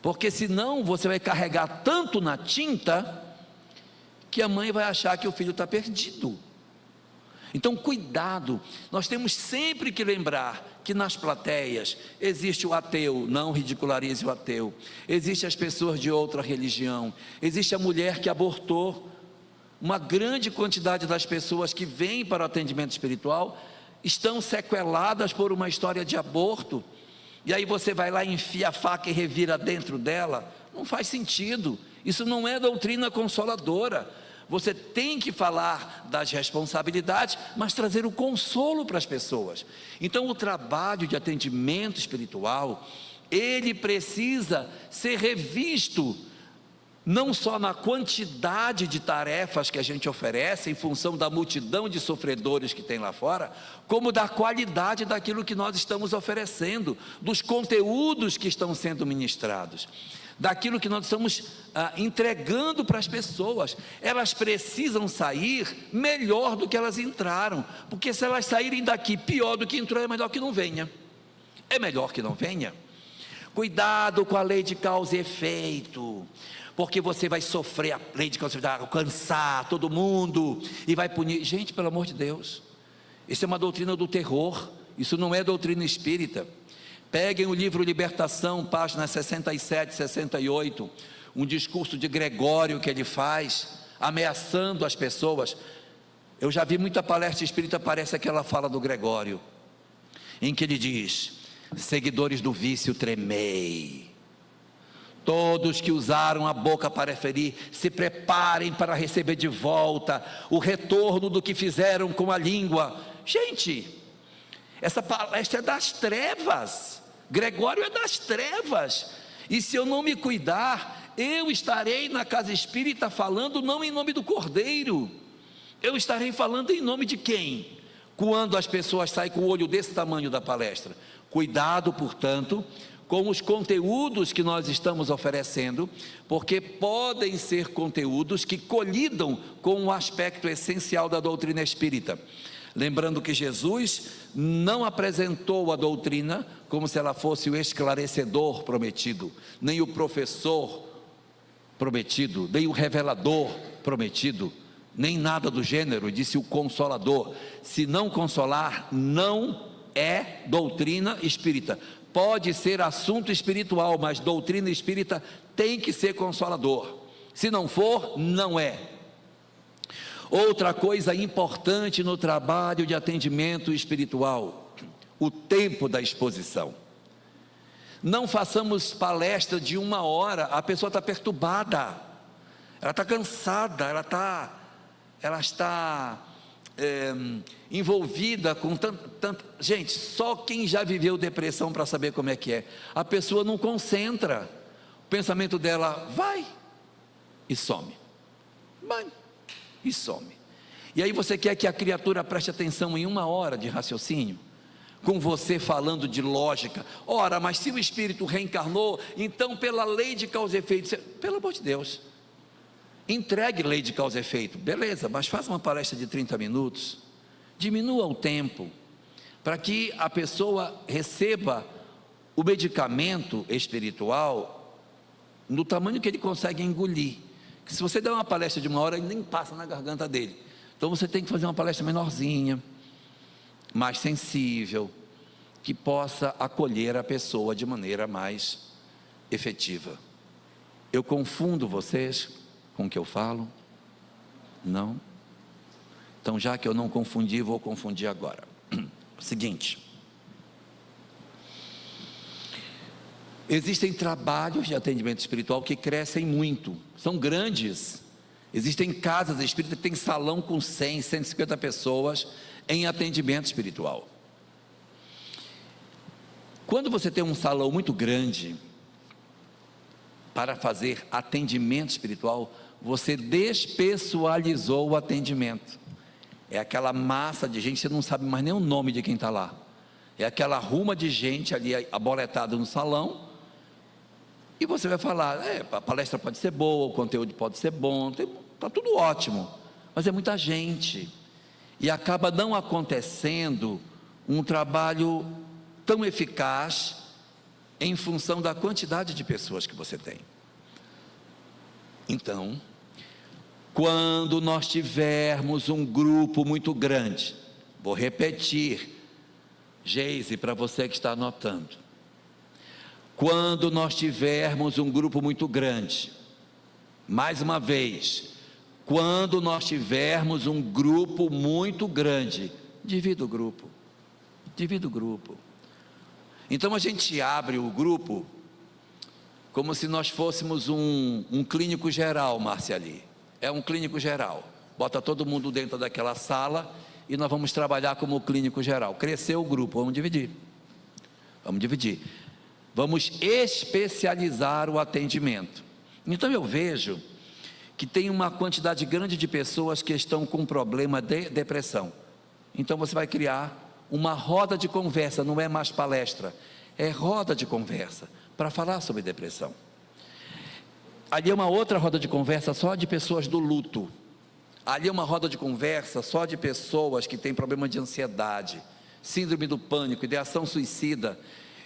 porque senão você vai carregar tanto na tinta, que a mãe vai achar que o filho está perdido. Então cuidado, nós temos sempre que lembrar que nas plateias existe o ateu, não ridicularize o ateu, existe as pessoas de outra religião, existe a mulher que abortou. Uma grande quantidade das pessoas que vêm para o atendimento espiritual estão sequeladas por uma história de aborto, e aí você vai lá e enfia a faca e revira dentro dela. Não faz sentido, isso não é doutrina consoladora. Você tem que falar das responsabilidades, mas trazer o consolo para as pessoas. Então o trabalho de atendimento espiritual, ele precisa ser revisto, não só na quantidade de tarefas que a gente oferece, em função da multidão de sofredores que tem lá fora, como da qualidade daquilo que nós estamos oferecendo, dos conteúdos que estão sendo ministrados, daquilo que nós estamos entregando para as pessoas. Elas precisam sair melhor do que elas entraram, porque se elas saírem daqui pior do que entrou, é melhor que não venha. É melhor que não venha. Cuidado com a lei de causa e efeito, porque você vai sofrer a lei de causa e efeito, vai alcançar todo mundo e vai punir. Gente, pelo amor de Deus, isso é uma doutrina do terror, isso não é doutrina espírita. Peguem o livro Libertação, páginas 67, 68, um discurso de Gregório que ele faz, ameaçando as pessoas. Eu já vi muita palestra espírita, parece aquela fala do Gregório, em que ele diz: seguidores do vício, tremei. Todos que usaram a boca para ferir, se preparem para receber de volta o retorno do que fizeram com a língua. Gente, essa palestra é das trevas. Gregório é das trevas. E se eu não me cuidar, eu estarei na casa espírita falando não em nome do Cordeiro. Eu estarei falando em nome de quem? Quando as pessoas saem com o olho desse tamanho da palestra. Cuidado, portanto, com os conteúdos que nós estamos oferecendo, porque podem ser conteúdos que colidam com o aspecto essencial da doutrina espírita. Lembrando que Jesus não apresentou a doutrina como se ela fosse o esclarecedor prometido, nem o professor prometido, nem o revelador prometido, nem nada do gênero. Disse o consolador. Se não consolar, não é doutrina espírita. Pode ser assunto espiritual, mas doutrina espírita tem que ser consolador. Se não for, não é. Outra coisa importante no trabalho de atendimento espiritual: o tempo da exposição. Não façamos palestra de 1 hora, a pessoa está perturbada, ela está cansada, ela está envolvida com tanto. Gente, só quem já viveu depressão para saber como é que é. A pessoa não concentra, o pensamento dela vai e some, vai e some. E aí você quer que a criatura preste atenção em 1 hora de raciocínio, com você falando de lógica? Ora, mas se o espírito reencarnou, então pela lei de causa e efeito, pelo amor de Deus, entregue lei de causa e efeito, beleza, mas faça uma palestra de 30 minutos, diminua o tempo, para que a pessoa receba o medicamento espiritual no tamanho que ele consegue engolir. Que se você der uma palestra de 1 hora, ele nem passa na garganta dele. Então você tem que fazer uma palestra menorzinha, mais sensível, que possa acolher a pessoa de maneira mais efetiva. Eu confundo vocês com o que eu falo? Não? Então, já que eu não confundi, vou confundir agora. Seguinte: existem trabalhos de atendimento espiritual que crescem muito, são grandes. Existem casas espíritas que têm salão com 100, 150 pessoas em atendimento espiritual. Quando você tem um salão muito grande para fazer atendimento espiritual, você despessoalizou o atendimento. É aquela massa de gente, você não sabe mais nem o nome de quem está lá. É aquela ruma de gente ali aboletada no salão, e você vai falar, a palestra pode ser boa, o conteúdo pode ser bom, está tudo ótimo, mas é muita gente, e acaba não acontecendo um trabalho tão eficaz em função da quantidade de pessoas que você tem. Então, quando nós tivermos um grupo muito grande, vou repetir, Geise, para você que está anotando, quando nós tivermos um grupo muito grande, mais uma vez, quando nós tivermos um grupo muito grande, divida o grupo, então a gente abre o grupo, como se nós fôssemos um clínico geral, Marciali, é um clínico geral, bota todo mundo dentro daquela sala, e nós vamos trabalhar como clínico geral, cresceu o grupo, vamos dividir, vamos especializar o atendimento. Então eu vejo que tem uma quantidade grande de pessoas que estão com problema de depressão, então você vai criar uma roda de conversa, não é mais palestra, é roda de conversa, para falar sobre depressão. Ali é uma outra roda de conversa só de pessoas do luto, ali é uma roda de conversa só de pessoas que têm problema de ansiedade, síndrome do pânico, ideação suicida.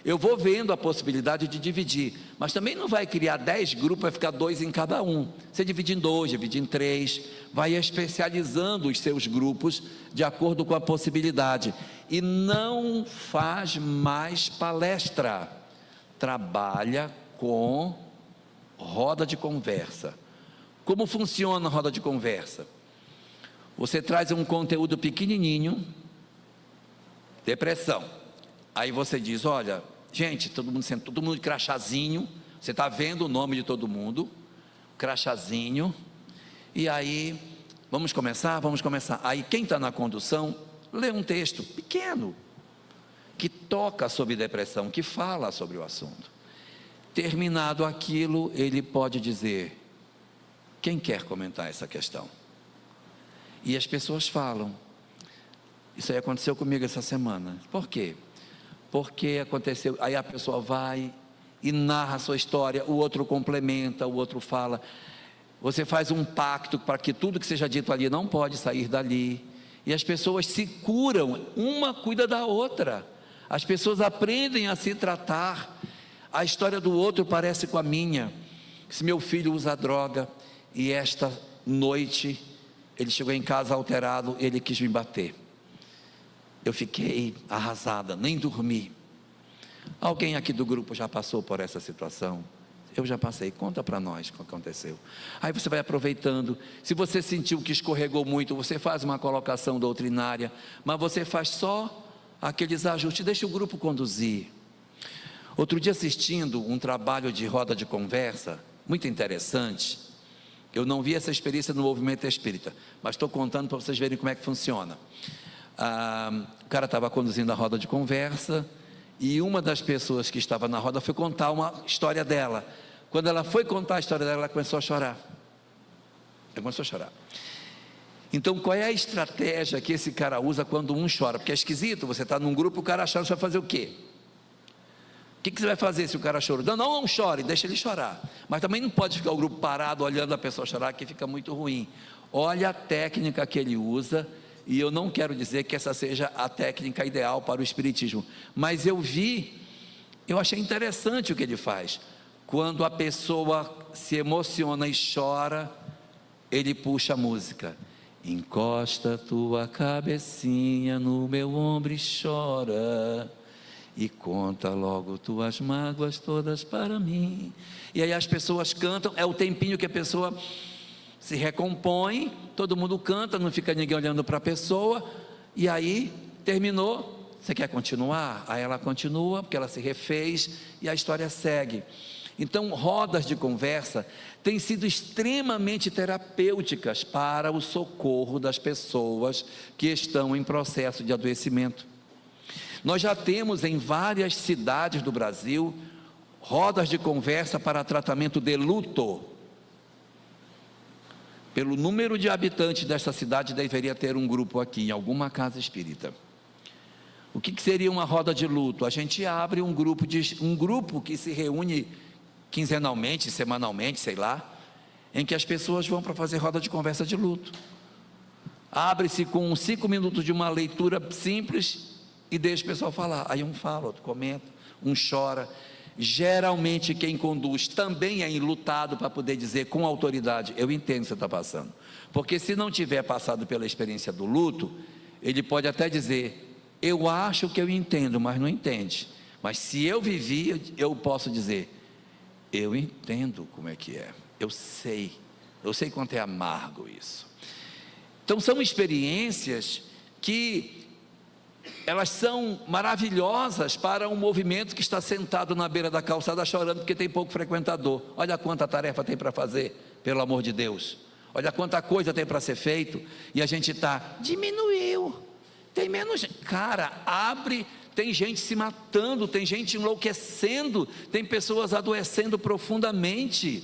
Eu vou vendo a possibilidade de dividir, mas também não vai criar 10 grupos, vai ficar 2 em cada um. Você divide em 2, divide em 3, vai especializando os seus grupos de acordo com a possibilidade. E não faz mais palestra, trabalha com roda de conversa. Como funciona a roda de conversa? Você traz um conteúdo pequenininho, depressão. Aí você diz, olha, gente, todo mundo de crachazinho, você está vendo o nome de todo mundo, crachazinho, e aí, vamos começar, aí quem está na condução, lê um texto pequeno, que toca sobre depressão, que fala sobre o assunto. Terminado aquilo, ele pode dizer, quem quer comentar essa questão? E as pessoas falam, isso aí aconteceu comigo essa semana, por quê? Porque aconteceu, aí a pessoa vai e narra a sua história, o outro complementa, o outro fala, você faz um pacto para que tudo que seja dito ali não pode sair dali, e as pessoas se curam, uma cuida da outra, as pessoas aprendem a se tratar, a história do outro parece com a minha, se meu filho usa droga, e esta noite, ele chegou em casa alterado, ele quis me bater, eu fiquei arrasada, nem dormi. Alguém aqui do grupo já passou por essa situação? Eu já passei, conta para nós o que aconteceu. Aí você vai aproveitando. Se você sentiu que escorregou muito, você faz uma colocação doutrinária, mas você faz só aqueles ajustes, deixa o grupo conduzir. Outro dia, assistindo um trabalho de roda de conversa, muito interessante. Eu não vi essa experiência no movimento espírita, mas estou contando para vocês verem como é que funciona. O cara estava conduzindo a roda de conversa, e uma das pessoas que estava na roda foi contar uma história dela. Quando ela foi contar a história dela, ela começou a chorar. Ela começou a chorar. Então, qual é a estratégia que esse cara usa quando um chora? Porque é esquisito, você está num grupo, o cara chora, você vai fazer o quê? O que você vai fazer se o cara chora? Não chore, deixa ele chorar. Mas também não pode ficar o grupo parado olhando a pessoa chorar, que fica muito ruim. Olha a técnica que ele usa, e eu não quero dizer que essa seja a técnica ideal para o espiritismo, mas eu achei interessante o que ele faz. Quando a pessoa se emociona e chora, ele puxa a música. Encosta tua cabecinha no meu ombro e chora, e conta logo tuas mágoas todas para mim. E aí as pessoas cantam, é o tempinho que a pessoa se recompõe, todo mundo canta, não fica ninguém olhando para a pessoa, e aí terminou, você quer continuar? Aí ela continua, porque ela se refez, e a história segue. Então, rodas de conversa têm sido extremamente terapêuticas para o socorro das pessoas que estão em processo de adoecimento. Nós já temos em várias cidades do Brasil rodas de conversa para tratamento de luto. Pelo número de habitantes desta cidade, deveria ter um grupo aqui, em alguma casa espírita. O que seria uma roda de luto? A gente abre um grupo que se reúne quinzenalmente, semanalmente, sei lá, em que as pessoas vão para fazer roda de conversa de luto. Abre-se com 5 minutos de uma leitura simples e deixa o pessoal falar. Aí um fala, outro comenta, um chora. Geralmente quem conduz também é enlutado para poder dizer com autoridade: eu entendo o que você está passando. Porque se não tiver passado pela experiência do luto, ele pode até dizer: eu acho que eu entendo, mas não entende. Mas se eu vivi, eu posso dizer: eu entendo como é que é, eu sei quanto é amargo isso. Então são experiências que elas são maravilhosas para um movimento que está sentado na beira da calçada chorando porque tem pouco frequentador. Olha quanta tarefa tem para fazer, pelo amor de Deus. Olha quanta coisa tem para ser feito, e a gente diminuiu, tem menos gente. Cara, abre, tem gente se matando, tem gente enlouquecendo, tem pessoas adoecendo profundamente.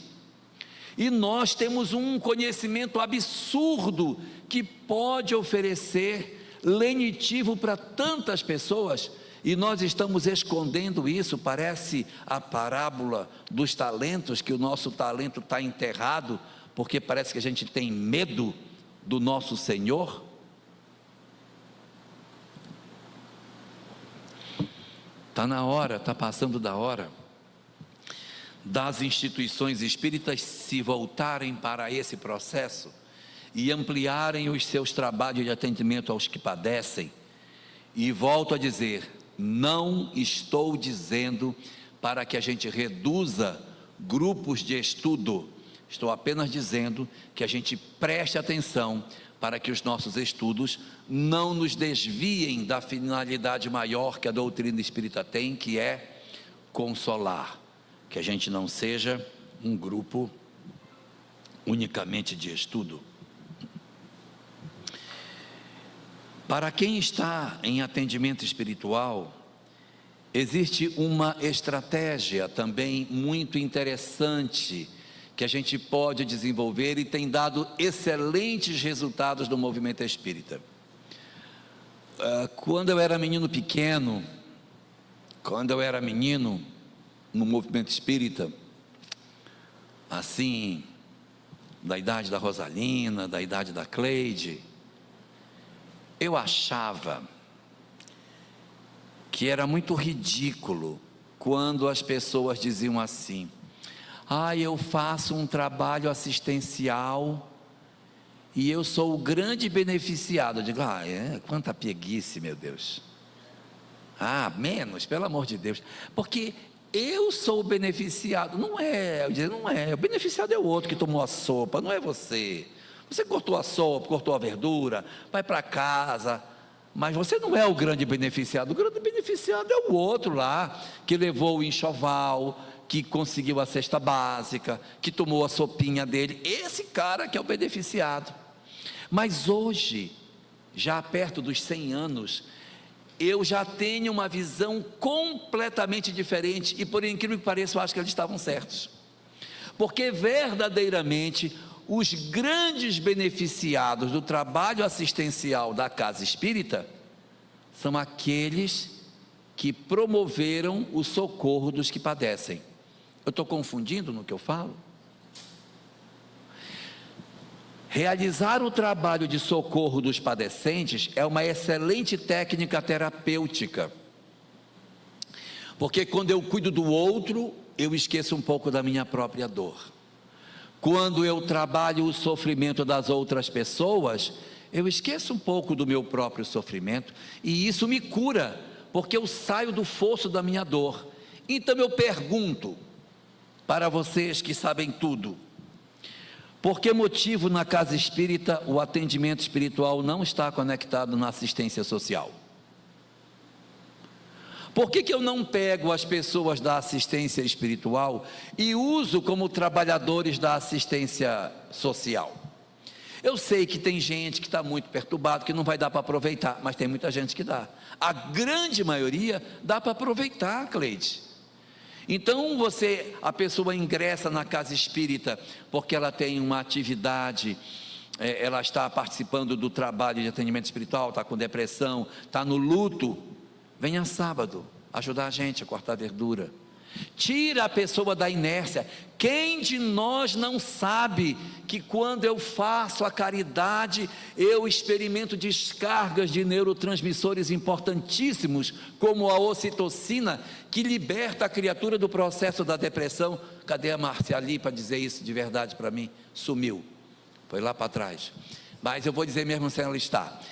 E nós temos um conhecimento absurdo que pode oferecer lenitivo para tantas pessoas, e nós estamos escondendo isso. Parece a parábola dos talentos, que o nosso talento está enterrado, porque parece que a gente tem medo do nosso Senhor. Está na hora, está passando da hora das instituições espíritas se voltarem para esse processo e ampliarem os seus trabalhos de atendimento aos que padecem. E volto a dizer, não estou dizendo para que a gente reduza grupos de estudo, estou apenas dizendo que a gente preste atenção para que os nossos estudos não nos desviem da finalidade maior que a doutrina espírita tem, que é consolar, que a gente não seja um grupo unicamente de estudo. Para quem está em atendimento espiritual, existe uma estratégia também muito interessante que a gente pode desenvolver e tem dado excelentes resultados no movimento espírita. Quando eu era menino pequeno, no movimento espírita, assim, da idade da Rosalina, da idade da Cleide, eu achava que era muito ridículo quando as pessoas diziam assim: eu faço um trabalho assistencial e eu sou o grande beneficiado. Eu digo: quanta preguiça, meu Deus. Menos, pelo amor de Deus. Porque eu sou o beneficiado. Não é, eu dizer, não é. O beneficiado é o outro que tomou a sopa, não é você. Você cortou a sopa, cortou a verdura, vai para casa, mas você não é o grande beneficiado. O grande beneficiado é o outro lá, que levou o enxoval, que conseguiu a cesta básica, que tomou a sopinha dele. Esse cara que é o beneficiado. Mas hoje, já perto dos 100 anos, eu já tenho uma visão completamente diferente, e por incrível que pareça, eu acho que eles estavam certos, porque verdadeiramente os grandes beneficiados do trabalho assistencial da casa espírita são aqueles que promoveram o socorro dos que padecem. Eu estou confundindo no que eu falo? Realizar o trabalho de socorro dos padecentes é uma excelente técnica terapêutica, porque quando eu cuido do outro, eu esqueço um pouco da minha própria dor. Quando eu trabalho o sofrimento das outras pessoas, eu esqueço um pouco do meu próprio sofrimento, e isso me cura, porque eu saio do fosso da minha dor. Então eu pergunto para vocês que sabem tudo: por que motivo na casa espírita o atendimento espiritual não está conectado na assistência social? Por que eu não pego as pessoas da assistência espiritual e uso como trabalhadores da assistência social? Eu sei que tem gente que está muito perturbado, que não vai dar para aproveitar, mas tem muita gente que dá. A grande maioria dá para aproveitar, Cleide. Então a pessoa ingressa na casa espírita porque ela tem uma atividade, ela está participando do trabalho de atendimento espiritual, está com depressão, está no luto. Venha sábado ajudar a gente a cortar verdura. Tira a pessoa da inércia. Quem de nós não sabe que quando eu faço a caridade, eu experimento descargas de neurotransmissores importantíssimos, como a ocitocina, que liberta a criatura do processo da depressão? Cadê a Márcia ali para dizer isso de verdade para mim? Sumiu, foi lá para trás. Mas eu vou dizer mesmo sem ela estar.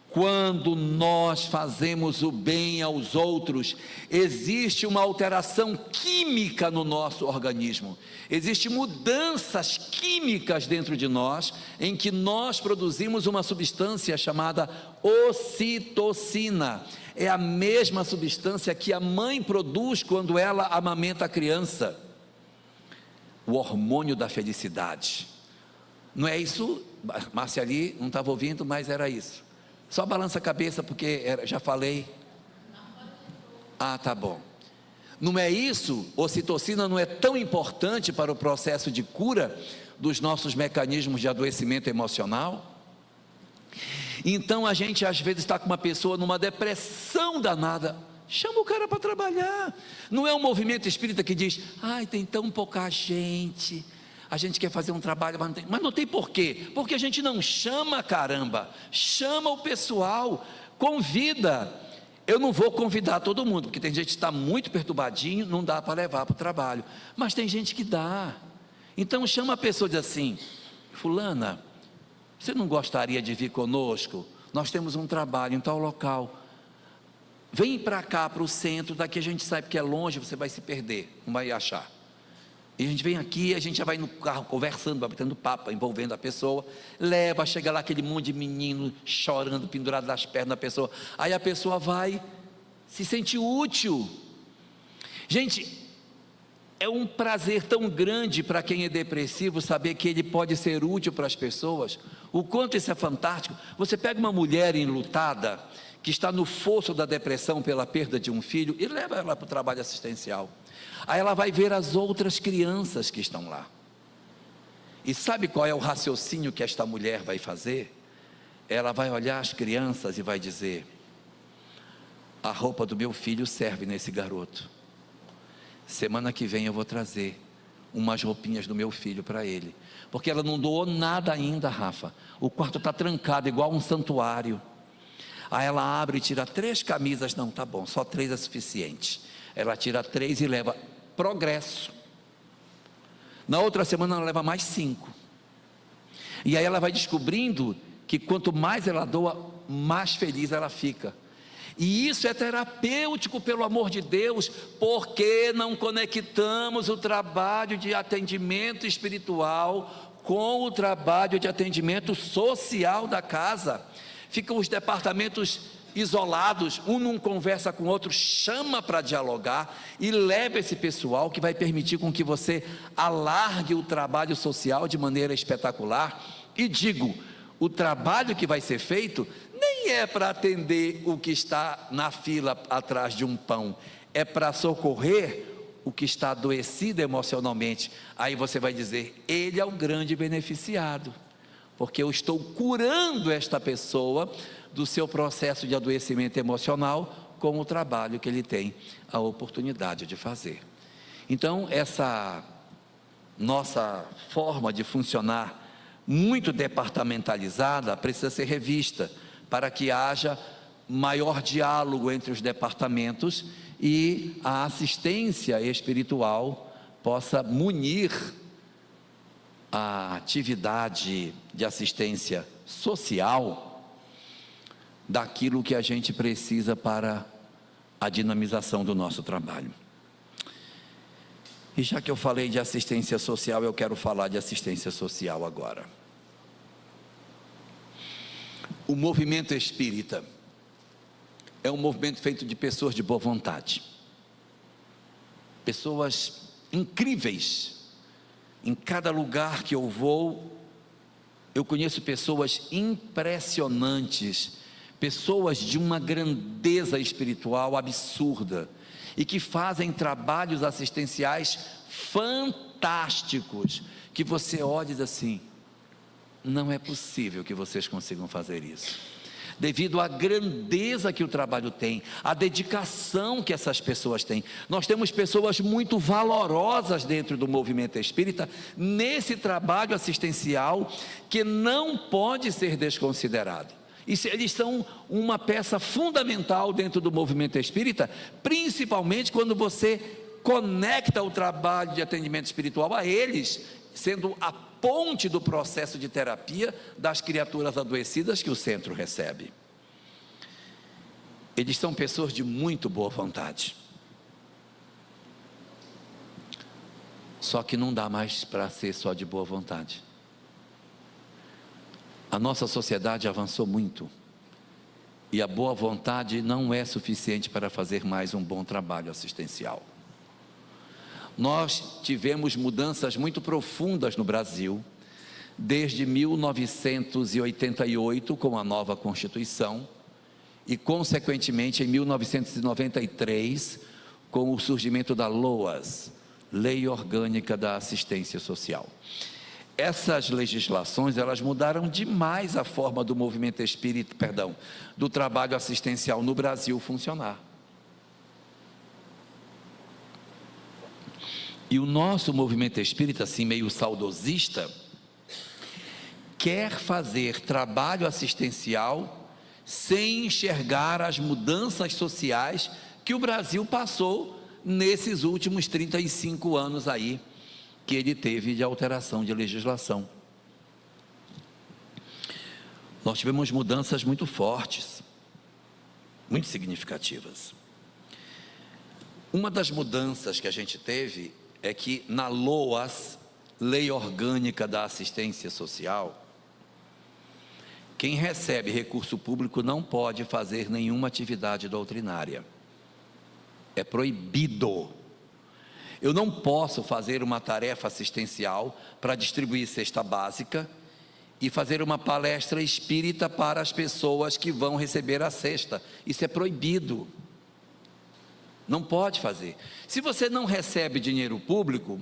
Quando nós fazemos o bem aos outros, existe uma alteração química no nosso organismo, existem mudanças químicas dentro de nós, em que nós produzimos uma substância chamada ocitocina. É a mesma substância que a mãe produz quando ela amamenta a criança, o hormônio da felicidade. Não é isso? Márcia ali não estava ouvindo, mas era isso. Só balança a cabeça porque já falei. Ah, tá bom. Não é isso? Ocitocina não é tão importante para o processo de cura dos nossos mecanismos de adoecimento emocional? Então a gente às vezes está com uma pessoa numa depressão danada, chama o cara para trabalhar. Não é um movimento espírita que diz: ai, tem tão pouca gente, a gente quer fazer um trabalho, mas não tem porquê, porque a gente não chama, caramba, chama o pessoal, convida. Eu não vou convidar todo mundo, porque tem gente que está muito perturbadinho, não dá para levar para o trabalho, mas tem gente que dá. Então chama a pessoa e diz assim: fulana, você não gostaria de vir conosco? Nós temos um trabalho em tal local, vem para cá, para o centro, daqui a gente sai, porque é longe, você vai se perder, não vai achar. E a gente vem aqui, a gente já vai no carro conversando, batendo papo, envolvendo a pessoa, leva, chega lá aquele monte de menino chorando, pendurado nas pernas da pessoa, aí a pessoa vai, se sente útil. Gente, é um prazer tão grande para quem é depressivo saber que ele pode ser útil para as pessoas. O quanto isso é fantástico. Você pega uma mulher enlutada, que está no fosso da depressão pela perda de um filho, e leva ela para o trabalho assistencial. Aí ela vai ver as outras crianças que estão lá, e sabe qual é o raciocínio que esta mulher vai fazer? Ela vai olhar as crianças e vai dizer: a roupa do meu filho serve nesse garoto, semana que vem eu vou trazer umas roupinhas do meu filho para ele, porque ela não doou nada ainda, Rafa, o quarto está trancado igual um santuário. Aí ela abre e tira 3 camisas, não, tá bom, só 3 é suficiente. Ela tira 3 e leva progresso. Na outra semana ela leva mais 5. E aí ela vai descobrindo que quanto mais ela doa, mais feliz ela fica. E isso é terapêutico, pelo amor de Deus. Por que não conectamos o trabalho de atendimento espiritual com o trabalho de atendimento social da casa? Ficam os departamentos isolados, um não conversa com o outro, chama para dialogar e leva esse pessoal, que vai permitir com que você alargue o trabalho social de maneira espetacular. E digo, o trabalho que vai ser feito nem é para atender o que está na fila atrás de um pão, é para socorrer o que está adoecido emocionalmente. Aí você vai dizer, ele é o grande beneficiado, porque eu estou curando esta pessoa do seu processo de adoecimento emocional com o trabalho que ele tem a oportunidade de fazer. Então, essa nossa forma de funcionar muito departamentalizada precisa ser revista, para que haja maior diálogo entre os departamentos e a assistência espiritual possa munir a atividade de assistência social daquilo que a gente precisa para a dinamização do nosso trabalho. E já que eu falei de assistência social, eu quero falar de assistência social agora. O movimento espírita é um movimento feito de pessoas de boa vontade, pessoas incríveis. Em cada lugar que eu vou, eu conheço pessoas impressionantes, pessoas de uma grandeza espiritual absurda, e que fazem trabalhos assistenciais fantásticos, que você olha e diz assim, não é possível que vocês consigam fazer isso, devido à grandeza que o trabalho tem, à dedicação que essas pessoas têm. Nós temos pessoas muito valorosas dentro do movimento espírita, nesse trabalho assistencial, que não pode ser desconsiderado. Eles são uma peça fundamental dentro do movimento espírita, principalmente quando você conecta o trabalho de atendimento espiritual a eles, sendo a ponte do processo de terapia das criaturas adoecidas que o centro recebe. Eles são pessoas de muito boa vontade, só que não dá mais para ser só de boa vontade. A nossa sociedade avançou muito, e a boa vontade não é suficiente para fazer mais um bom trabalho assistencial. Nós tivemos mudanças muito profundas no Brasil, desde 1988, com a nova Constituição, e consequentemente em 1993, com o surgimento da LOAS, Lei Orgânica da Assistência Social. Essas legislações, elas mudaram demais a forma do movimento espírita, do trabalho assistencial no Brasil funcionar. E o nosso movimento espírita, assim meio saudosista, quer fazer trabalho assistencial sem enxergar as mudanças sociais que o Brasil passou nesses últimos 35 anos aí, que ele teve de alteração de legislação. Nós tivemos mudanças muito fortes, muito significativas. Uma das mudanças que a gente teve é que na LOAS, Lei Orgânica da Assistência Social, quem recebe recurso público não pode fazer nenhuma atividade doutrinária. É proibido. Eu não posso fazer uma tarefa assistencial para distribuir cesta básica e fazer uma palestra espírita para as pessoas que vão receber a cesta. Isso é proibido. Não pode fazer. Se você não recebe dinheiro público,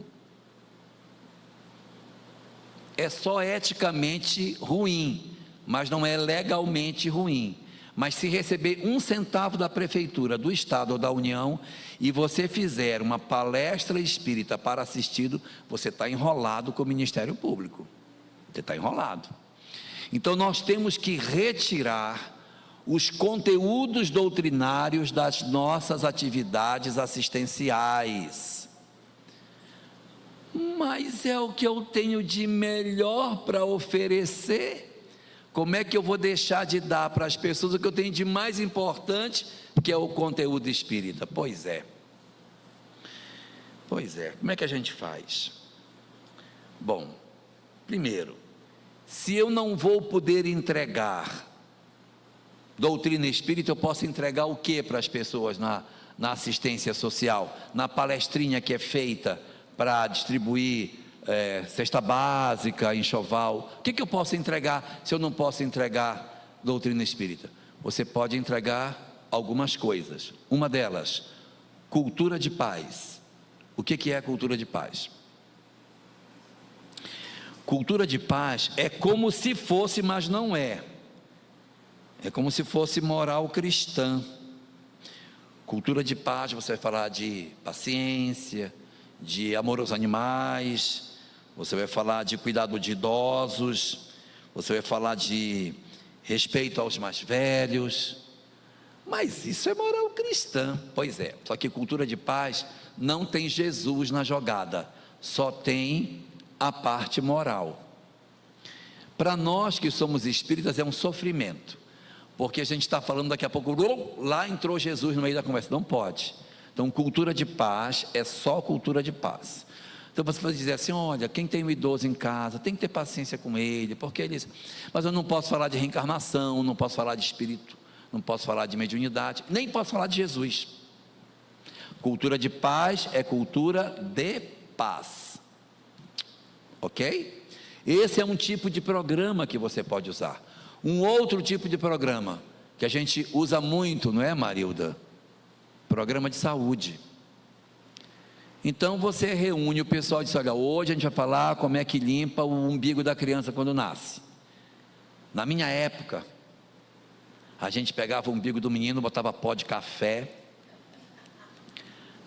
é só eticamente ruim, mas não é legalmente ruim. Mas se receber 1 centavo da prefeitura, do estado ou da União, e você fizer uma palestra espírita para assistido, você está enrolado com o Ministério Público. Você está enrolado. Então nós temos que retirar os conteúdos doutrinários das nossas atividades assistenciais. Mas é o que eu tenho de melhor para oferecer. Como é que eu vou deixar de dar para as pessoas o que eu tenho de mais importante, que é o conteúdo espírita? Pois é. Como é que a gente faz? Bom, primeiro, se eu não vou poder entregar doutrina espírita, eu posso entregar o que para as pessoas na assistência social, na palestrinha que é feita para distribuir cesta básica, enxoval? O que eu posso entregar se eu não posso entregar doutrina espírita? Você pode entregar algumas coisas. Uma delas, cultura de paz. O que é a cultura de paz? Cultura de paz é como se fosse, mas não é. É como se fosse moral cristã. Cultura de paz, você vai falar de paciência, de amor aos animais, você vai falar de cuidado de idosos, você vai falar de respeito aos mais velhos. Mas isso é moral cristã. Pois é, só que cultura de paz não tem Jesus na jogada, só tem a parte moral. Para nós que somos espíritas é um sofrimento, porque a gente está falando daqui a pouco, lá entrou Jesus no meio da conversa. Não pode. Então cultura de paz é só cultura de paz. Então você pode dizer assim: olha, quem tem um idoso em casa tem que ter paciência com ele, porque ele... Mas eu não posso falar de reencarnação, não posso falar de espírito, não posso falar de mediunidade, nem posso falar de Jesus. Cultura de paz é cultura de paz, ok? Esse é um tipo de programa que você pode usar. Um outro tipo de programa que a gente usa muito, não é, Marilda? Programa de saúde. Então você reúne o pessoal e diz: olha, hoje a gente vai falar como é que limpa o umbigo da criança quando nasce. Na minha época, a gente pegava o umbigo do menino, botava pó de café,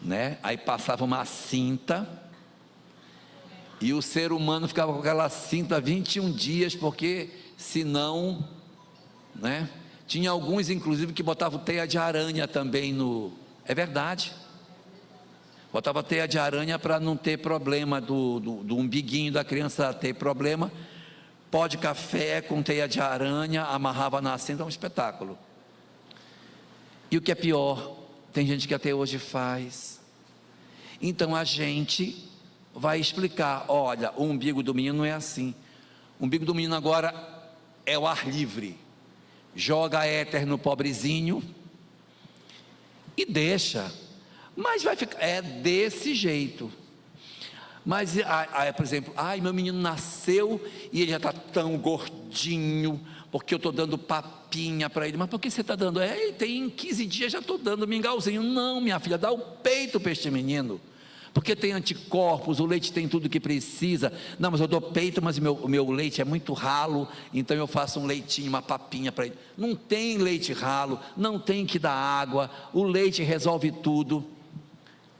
né? Aí passava uma cinta, e o ser humano ficava com aquela cinta 21 dias, porque senão, né? Tinha alguns inclusive que botavam teia de aranha também no... É verdade, botava teia de aranha para não ter problema do umbiguinho da criança ter problema. Pó de café com teia de aranha, amarrava na cinta, é um espetáculo. E o que é pior, tem gente que até hoje faz. Então a gente vai explicar: olha, o umbigo do menino não é assim. O umbigo do menino agora é o ar livre. Joga éter no pobrezinho e deixa. Mas vai ficar, é desse jeito. Mas, por exemplo, meu menino nasceu e ele já está tão gordinho, porque eu estou dando papinha para ele. Mas por que você está dando? Ele tem 15 dias, já estou dando mingauzinho. Não, minha filha, dá o peito para este menino, porque tem anticorpos, o leite tem tudo que precisa. Não, mas eu dou peito, mas o meu leite é muito ralo, então eu faço um leitinho, uma papinha para ele. Não tem leite ralo, não tem que dar água, o leite resolve tudo.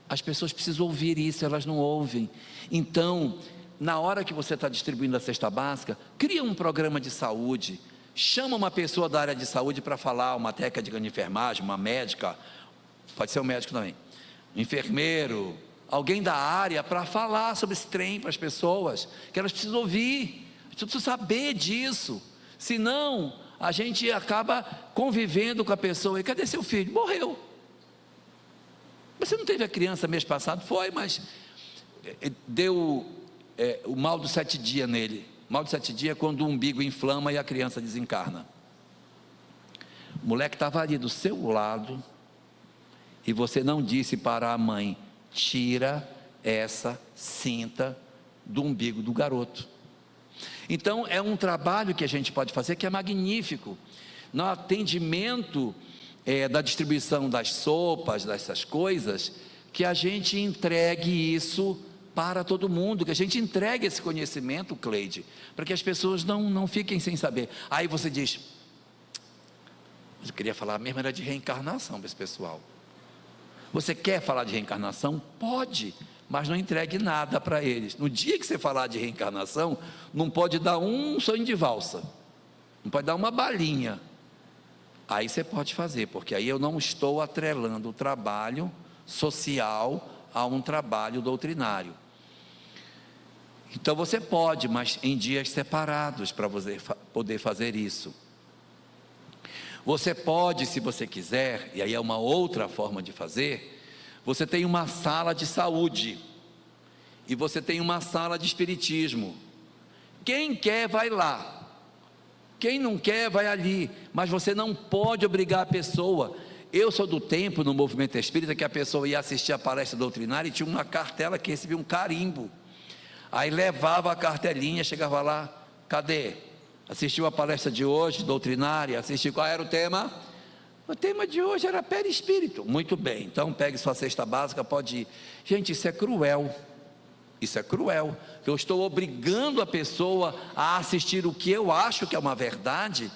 As pessoas precisam ouvir isso, elas não ouvem. Então, na hora que você está distribuindo a cesta básica, cria um programa de saúde, chama uma pessoa da área de saúde para falar, uma técnica de enfermagem, uma médica, pode ser um médico também, um enfermeiro, alguém da área, para falar sobre esse trem para as pessoas, que elas precisam ouvir, elas precisam saber disso. Senão a gente acaba convivendo com a pessoa. E cadê seu filho? Morreu. Você não teve a criança mês passado? Foi, mas deu o mal dos 7 dias nele. O mal dos 7 dias é quando o umbigo inflama e a criança desencarna. O moleque estava ali do seu lado e você não disse para a mãe: tira essa cinta do umbigo do garoto. Então é um trabalho que a gente pode fazer que é magnífico. No atendimento da distribuição das sopas, dessas coisas, que a gente entregue isso para todo mundo, que a gente entregue esse conhecimento, Cleide, para que as pessoas não fiquem sem saber. Aí você diz: eu queria falar mesmo era de reencarnação para esse pessoal. Você quer falar de reencarnação? Pode, mas não entregue nada para eles. No dia que você falar de reencarnação, não pode dar um sonho de valsa, não pode dar uma balinha. Aí você pode fazer, porque aí eu não estou atrelando o trabalho social a um trabalho doutrinário. Então você pode, mas em dias separados para você poder fazer isso. Você pode, se você quiser, e aí é uma outra forma de fazer, você tem uma sala de saúde, e você tem uma sala de espiritismo. Quem quer vai lá, quem não quer vai ali, mas você não pode obrigar a pessoa. Eu sou do tempo no movimento espírita que a pessoa ia assistir a palestra doutrinária e tinha uma cartela que recebia um carimbo, aí levava a cartelinha, chegava lá, cadê? Assistiu a palestra de hoje, doutrinária, assistiu, qual era o tema? O tema de hoje era perispírito. Muito bem, então pegue sua cesta básica, pode ir. Gente, isso é cruel. Isso é cruel. Eu estou obrigando a pessoa a assistir o que eu acho que é uma verdade,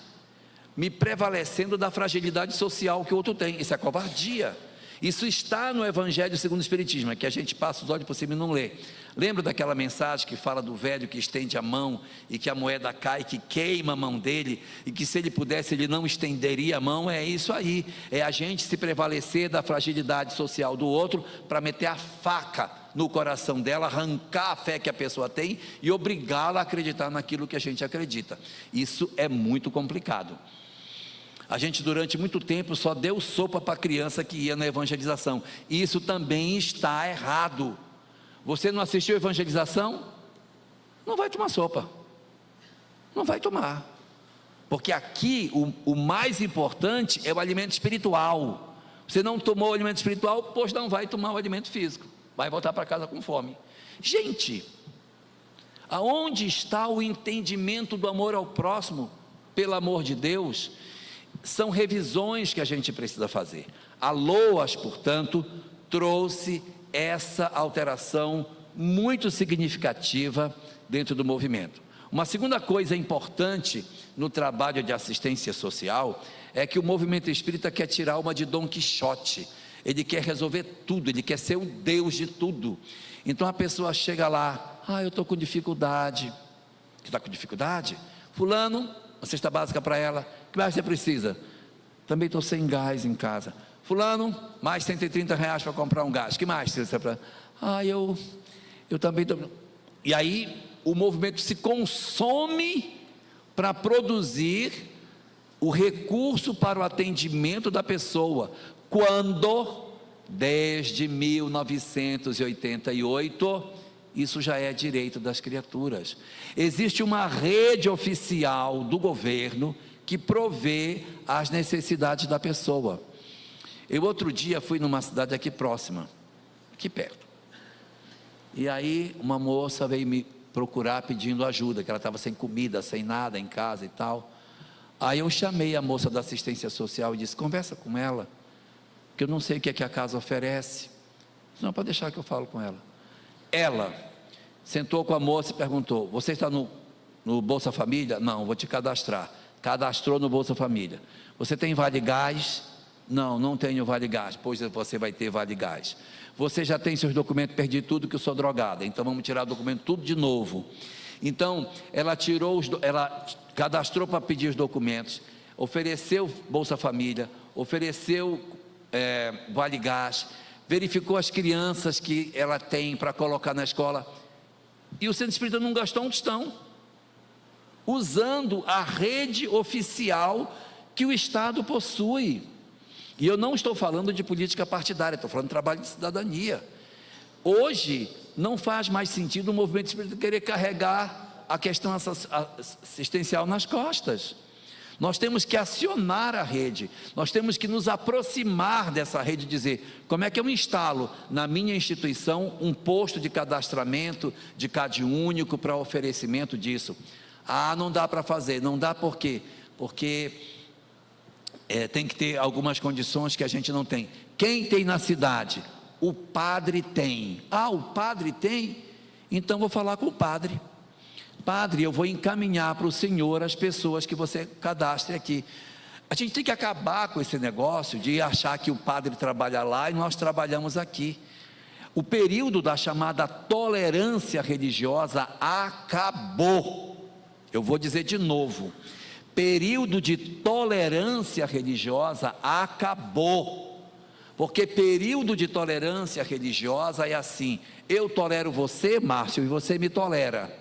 me prevalecendo da fragilidade social que o outro tem. Isso é covardia. Isso está no Evangelho segundo o Espiritismo, é que a gente passa os olhos por cima e não lê. Lembra daquela mensagem que fala do velho que estende a mão e que a moeda cai, que queima a mão dele, e que se ele pudesse ele não estenderia a mão? É isso aí, é a gente se prevalecer da fragilidade social do outro para meter a faca no coração dela, arrancar a fé que a pessoa tem e obrigá-la a acreditar naquilo que a gente acredita. Isso é muito complicado. A gente durante muito tempo só deu sopa para a criança que ia na evangelização. Isso também está errado. Você não assistiu a evangelização? Não vai tomar sopa. Não vai tomar. Porque aqui o mais importante é o alimento espiritual. Você não tomou o alimento espiritual, pois não vai tomar o alimento físico. Vai voltar para casa com fome. Gente, aonde está o entendimento do amor ao próximo? Pelo amor de Deus, são revisões que a gente precisa fazer. A LOAS, portanto, trouxe essa alteração muito significativa dentro do movimento. Uma segunda coisa importante no trabalho de assistência social é que o movimento espírita quer tirar a alma de Dom Quixote. Ele quer resolver tudo, ele quer ser o Deus de tudo. Então a pessoa chega lá, eu estou com dificuldade. Você está com dificuldade? Fulano, uma cesta básica para ela. O que mais você precisa? Também estou sem gás em casa. Fulano, mais R$130 para comprar um gás. O que mais você precisa? Eu também estou. E aí o movimento se consome para produzir o recurso para o atendimento da pessoa, quando desde 1988 isso já é direito das criaturas. Existe uma rede oficial do governo que provê as necessidades da pessoa. Eu outro dia fui numa cidade aqui próxima, aqui perto, e aí uma moça veio me procurar pedindo ajuda, que ela estava sem comida, sem nada em casa e tal. Aí eu chamei a moça da assistência social e disse, conversa com ela, que eu não sei o que é que a casa oferece. Não, pode deixar que eu falo com ela. Ela sentou com a moça e perguntou, você está no Bolsa Família? Não, vou te cadastrar. Cadastrou no Bolsa Família. Você tem Vale Gás? Não, não tenho Vale Gás. Pois você vai ter Vale Gás. Você já tem seus documentos? Perdi tudo que eu sou drogada, então vamos tirar o documento tudo de novo. Então ela cadastrou para pedir os documentos, ofereceu Bolsa Família, ofereceu Vale Gás, verificou as crianças que ela tem para colocar na escola, e o Centro Espírita não gastou um tostão, usando a rede oficial que o Estado possui. E eu não estou falando de política partidária, estou falando de trabalho de cidadania. Hoje não faz mais sentido o movimento espírita querer carregar a questão assistencial nas costas. Nós temos que acionar a rede, nós temos que nos aproximar dessa rede e dizer, como é que eu instalo na minha instituição um posto de cadastramento, de CAD único para oferecimento disso? Não dá para fazer, não dá por quê? Porque tem que ter algumas condições que a gente não tem. Quem tem na cidade? O padre tem. O padre tem? Então vou falar com o padre. Padre, eu vou encaminhar para o senhor as pessoas que você cadastre aqui. A gente tem que acabar com esse negócio de achar que o padre trabalha lá e nós trabalhamos aqui. O período da chamada tolerância religiosa acabou. Eu vou dizer de novo, período de tolerância religiosa acabou. Porque período de tolerância religiosa é assim: eu tolero você, Márcio, e você me tolera.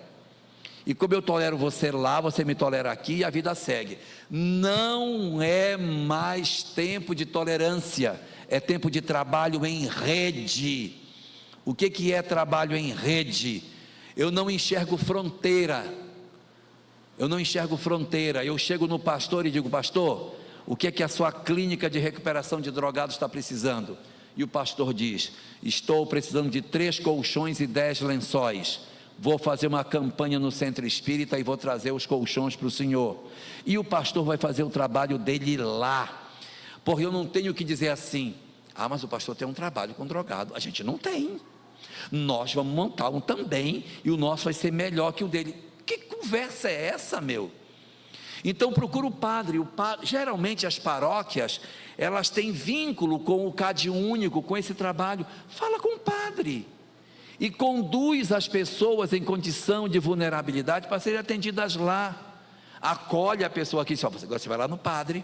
E como eu tolero você lá, você me tolera aqui, e a vida segue. Não é mais tempo de tolerância, é tempo de trabalho em rede. O que é trabalho em rede? Eu não enxergo fronteira. Eu chego no pastor e digo: pastor, o que a sua clínica de recuperação de drogados está precisando? E o pastor diz: estou precisando de 3 colchões e 10 lençóis. Vou fazer uma campanha no centro espírita e vou trazer os colchões para o senhor. E o pastor vai fazer o trabalho dele lá. Porque eu não tenho que dizer assim: ah, mas o pastor tem um trabalho com drogado. A gente não tem. Nós vamos montar um também, e o nosso vai ser melhor que o dele. Que conversa é essa, meu? Então procura o padre. Geralmente as paróquias, elas têm vínculo com o CAD único, com esse trabalho. Fala com o padre e conduz as pessoas em condição de vulnerabilidade para serem atendidas lá. Acolhe a pessoa aqui, só você vai lá no padre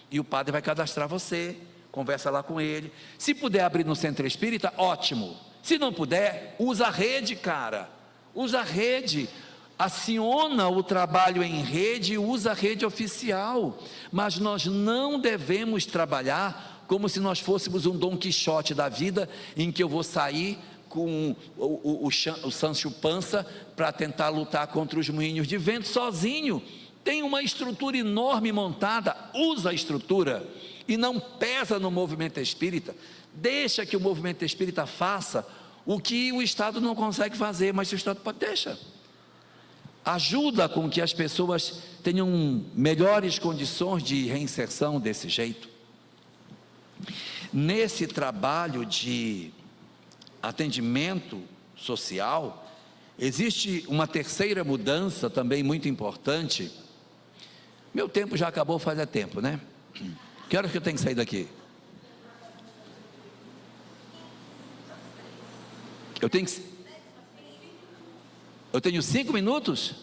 e o padre vai cadastrar você, conversa lá com ele. Se puder abrir no centro espírita, ótimo. Se não puder, usa a rede, cara. Usa a rede. Aciona o trabalho em rede e usa a rede oficial. Mas nós não devemos trabalhar como se nós fôssemos um Dom Quixote da vida, em que eu vou sair com o Sancho Panza para tentar lutar contra os moinhos de vento sozinho. Tem uma estrutura enorme montada, usa a estrutura e não pesa no movimento espírita. Deixa que o movimento espírita faça o que o Estado não consegue fazer, mas se o Estado pode, deixa. Ajuda com que as pessoas tenham melhores condições de reinserção desse jeito. Nesse trabalho de atendimento social, existe uma terceira mudança também muito importante. Meu tempo já acabou faz tempo, né? Que horas que eu tenho que sair daqui? Eu tenho 5 minutos?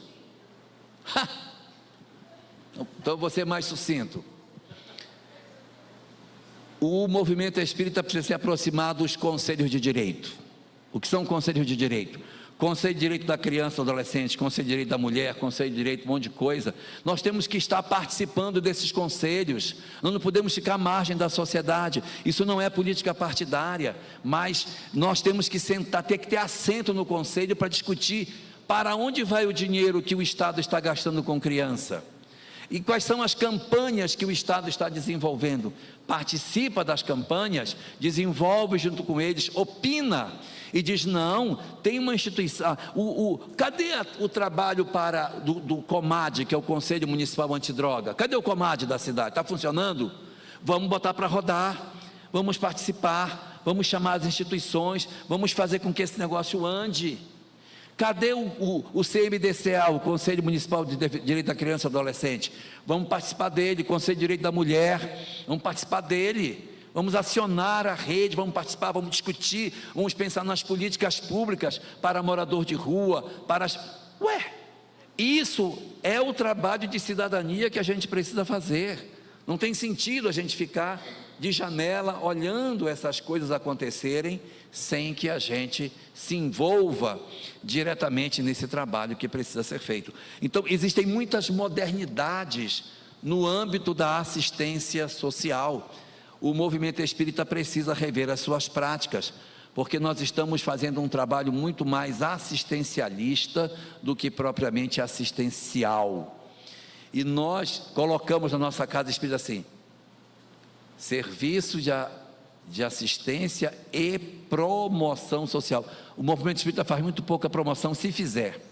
Então vou ser mais sucinto. O movimento espírita precisa se aproximar dos conselhos de direito. O que são conselhos de direito? Conselho de direito da criança, do adolescente, conselho de direito da mulher, conselho de direito, um monte de coisa. Nós temos que estar participando desses conselhos. Nós não podemos ficar à margem da sociedade. Isso não é política partidária, mas nós temos que sentar, ter que ter assento no conselho para discutir para onde vai o dinheiro que o Estado está gastando com criança. E quais são as campanhas que o Estado está desenvolvendo? Participa das campanhas, desenvolve junto com eles, opina e diz: não, tem uma instituição. Cadê o trabalho do COMAD, que é o Conselho Municipal Antidroga? Cadê o COMAD da cidade? Está funcionando? Vamos botar para rodar, vamos participar, vamos chamar as instituições, vamos fazer com que esse negócio ande. Cadê o CMDCA, o Conselho Municipal de Direito da Criança e do Adolescente? Vamos participar dele. Conselho de Direito da Mulher, vamos participar dele. Vamos acionar a rede, vamos participar, vamos discutir, vamos pensar nas políticas públicas para morador de rua, isso é o trabalho de cidadania que a gente precisa fazer. Não tem sentido a gente ficar de janela olhando essas coisas acontecerem sem que a gente se envolva diretamente nesse trabalho que precisa ser feito. Então, existem muitas modernidades no âmbito da assistência social. O movimento espírita precisa rever as suas práticas, porque nós estamos fazendo um trabalho muito mais assistencialista do que propriamente assistencial. E nós colocamos na nossa casa espírita assim: serviço de assistência e promoção social. O movimento espírita faz muito pouca promoção, se fizer.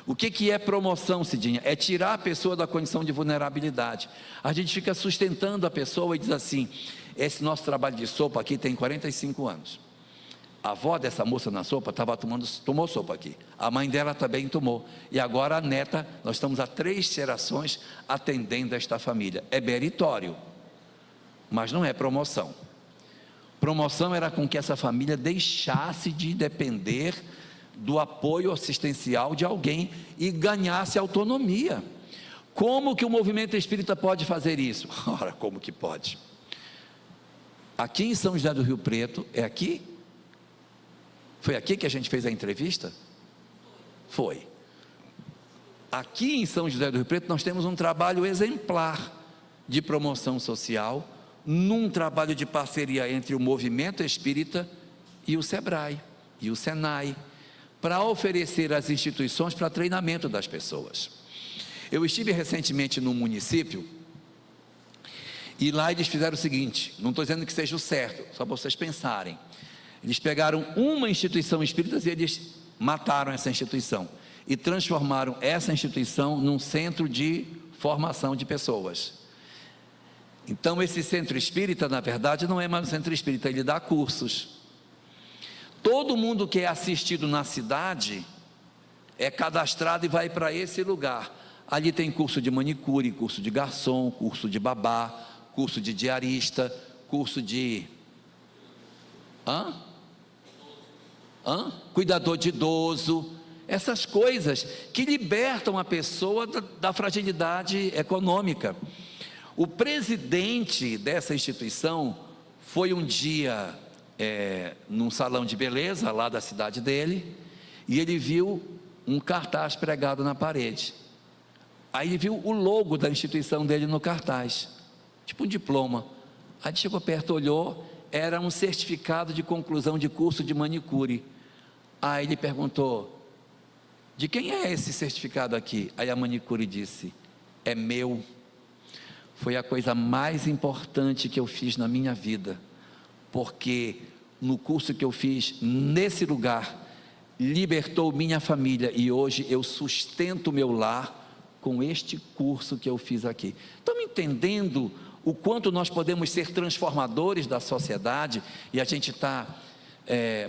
O que é promoção, Cidinha? É tirar a pessoa da condição de vulnerabilidade. A gente fica sustentando a pessoa e diz assim: esse nosso trabalho de sopa aqui tem 45 anos. A avó dessa moça na sopa tomou sopa aqui. A mãe dela também tomou. E agora a neta, nós estamos há 3 gerações atendendo esta família. É meritório, mas não é promoção. Promoção era com que essa família deixasse de depender do apoio assistencial de alguém e ganhasse autonomia. Como que o movimento espírita pode fazer isso? Ora, como que pode? aqui em São José do Rio Preto, é aqui? Foi aqui que a gente fez a entrevista? Foi. Aqui em São José do Rio Preto nós temos um trabalho exemplar de promoção social, num trabalho de parceria entre o Movimento Espírita e o SEBRAE e o SENAI, para oferecer às instituições para treinamento das pessoas. Eu estive recentemente num município, e lá eles fizeram o seguinte, não estou dizendo que seja o certo, só para vocês pensarem. Eles pegaram uma instituição espírita e eles mataram essa instituição, e transformaram essa instituição num centro de formação de pessoas. Então esse centro espírita, na verdade, não é mais um centro espírita, ele dá cursos. Todo mundo que é assistido na cidade é cadastrado e vai para esse lugar. Ali tem curso de manicure, curso de garçom, curso de babá, curso de diarista, curso de... cuidador de idoso, essas coisas que libertam a pessoa da fragilidade econômica. O presidente dessa instituição foi um dia num salão de beleza lá da cidade dele, e ele viu um cartaz pregado na parede. Aí ele viu o logo da instituição dele no cartaz, tipo um diploma. Aí ele chegou perto, olhou, era um certificado de conclusão de curso de manicure. Aí ele perguntou: de quem é esse certificado aqui? Aí a manicure disse: é meu. Foi a coisa mais importante que eu fiz na minha vida, porque no curso que eu fiz nesse lugar, libertou minha família, e hoje eu sustento o meu lar com este curso que eu fiz aqui. Estão entendendo o quanto nós podemos ser transformadores da sociedade, e a gente está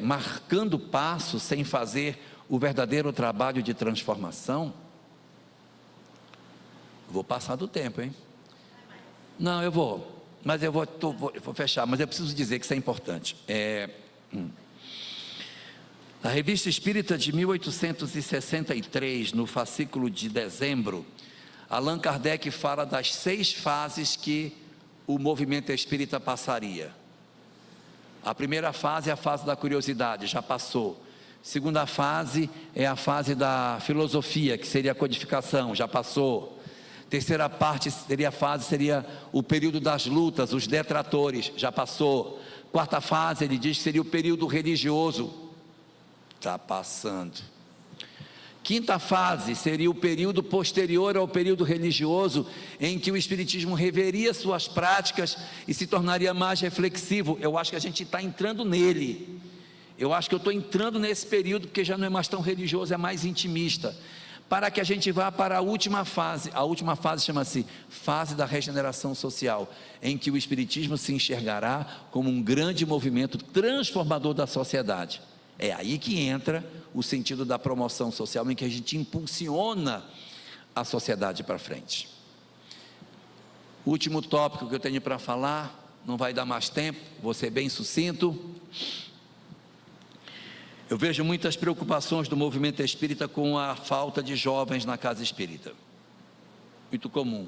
marcando passo sem fazer o verdadeiro trabalho de transformação? Vou passar do tempo, hein? Não, eu vou, mas eu vou fechar, mas eu preciso dizer que isso é importante. Na Revista Espírita de 1863, no fascículo de dezembro, Allan Kardec fala das 6 fases que o movimento espírita passaria. A primeira fase é a fase da curiosidade, já passou. Segunda fase é a fase da filosofia, que seria a codificação, já passou. Terceira parte seria o período das lutas, os detratores, já passou. Quarta fase, ele diz que seria o período religioso, está passando. Quinta fase seria o período posterior ao período religioso, em que o Espiritismo reveria suas práticas e se tornaria mais reflexivo. Eu acho que a gente está entrando nele. Eu acho que eu estou entrando nesse período, porque já não é mais tão religioso, é mais intimista, para que a gente vá para a última fase. A última fase chama-se fase da regeneração social, em que o Espiritismo se enxergará como um grande movimento transformador da sociedade. É aí que entra o sentido da promoção social, em que a gente impulsiona a sociedade para frente. O último tópico que eu tenho para falar, não vai dar mais tempo, vou ser bem sucinto. Eu vejo muitas preocupações do movimento espírita com a falta de jovens na casa espírita. Muito comum.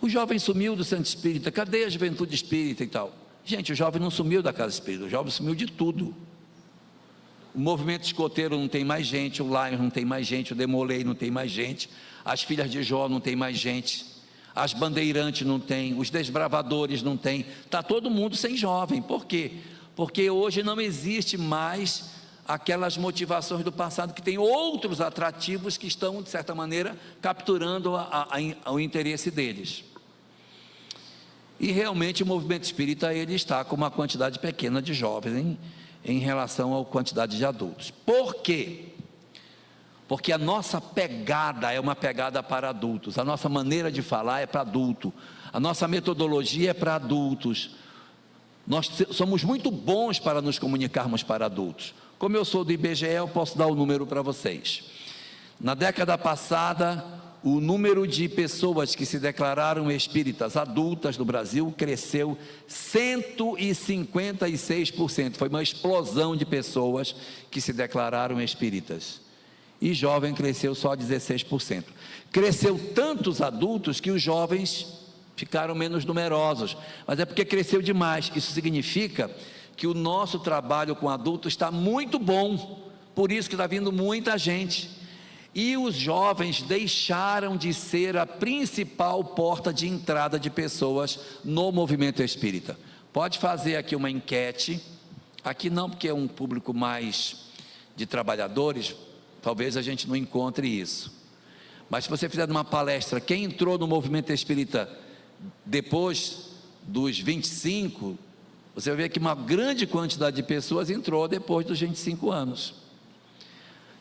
O jovem sumiu do centro espírita, cadê a juventude espírita e tal? Gente, o jovem não sumiu da casa espírita, o jovem sumiu de tudo. O movimento escoteiro não tem mais gente, o Lions não tem mais gente, o Demolei não tem mais gente, as Filhas de Jó não tem mais gente, as Bandeirantes não tem, os Desbravadores não tem, está todo mundo sem jovem. Por quê? Porque hoje não existe mais aquelas motivações do passado, que tem outros atrativos que estão, de certa maneira, capturando o interesse deles. E realmente o movimento espírita, ele está com uma quantidade pequena de jovens em relação à quantidade de adultos. Por quê? Porque a nossa pegada é uma pegada para adultos, a nossa maneira de falar é para adulto, a nossa metodologia é para adultos. Nós somos muito bons para nos comunicarmos para adultos. Como eu sou do IBGE, eu posso dar o número para vocês. Na década passada, o número de pessoas que se declararam espíritas adultas no Brasil cresceu 156%. Foi uma explosão de pessoas que se declararam espíritas. E jovem cresceu só 16%. Cresceu tantos adultos que os jovens ficaram menos numerosos, mas é porque cresceu demais. Isso significa que o nosso trabalho com adultos está muito bom, por isso que está vindo muita gente. E os jovens deixaram de ser a principal porta de entrada de pessoas no movimento espírita. Pode fazer aqui uma enquete, aqui não, porque é um público mais de trabalhadores, talvez a gente não encontre isso. Mas se você fizer uma palestra, quem entrou no movimento espírita depois dos 25, você vai ver que uma grande quantidade de pessoas entrou depois dos 25 anos.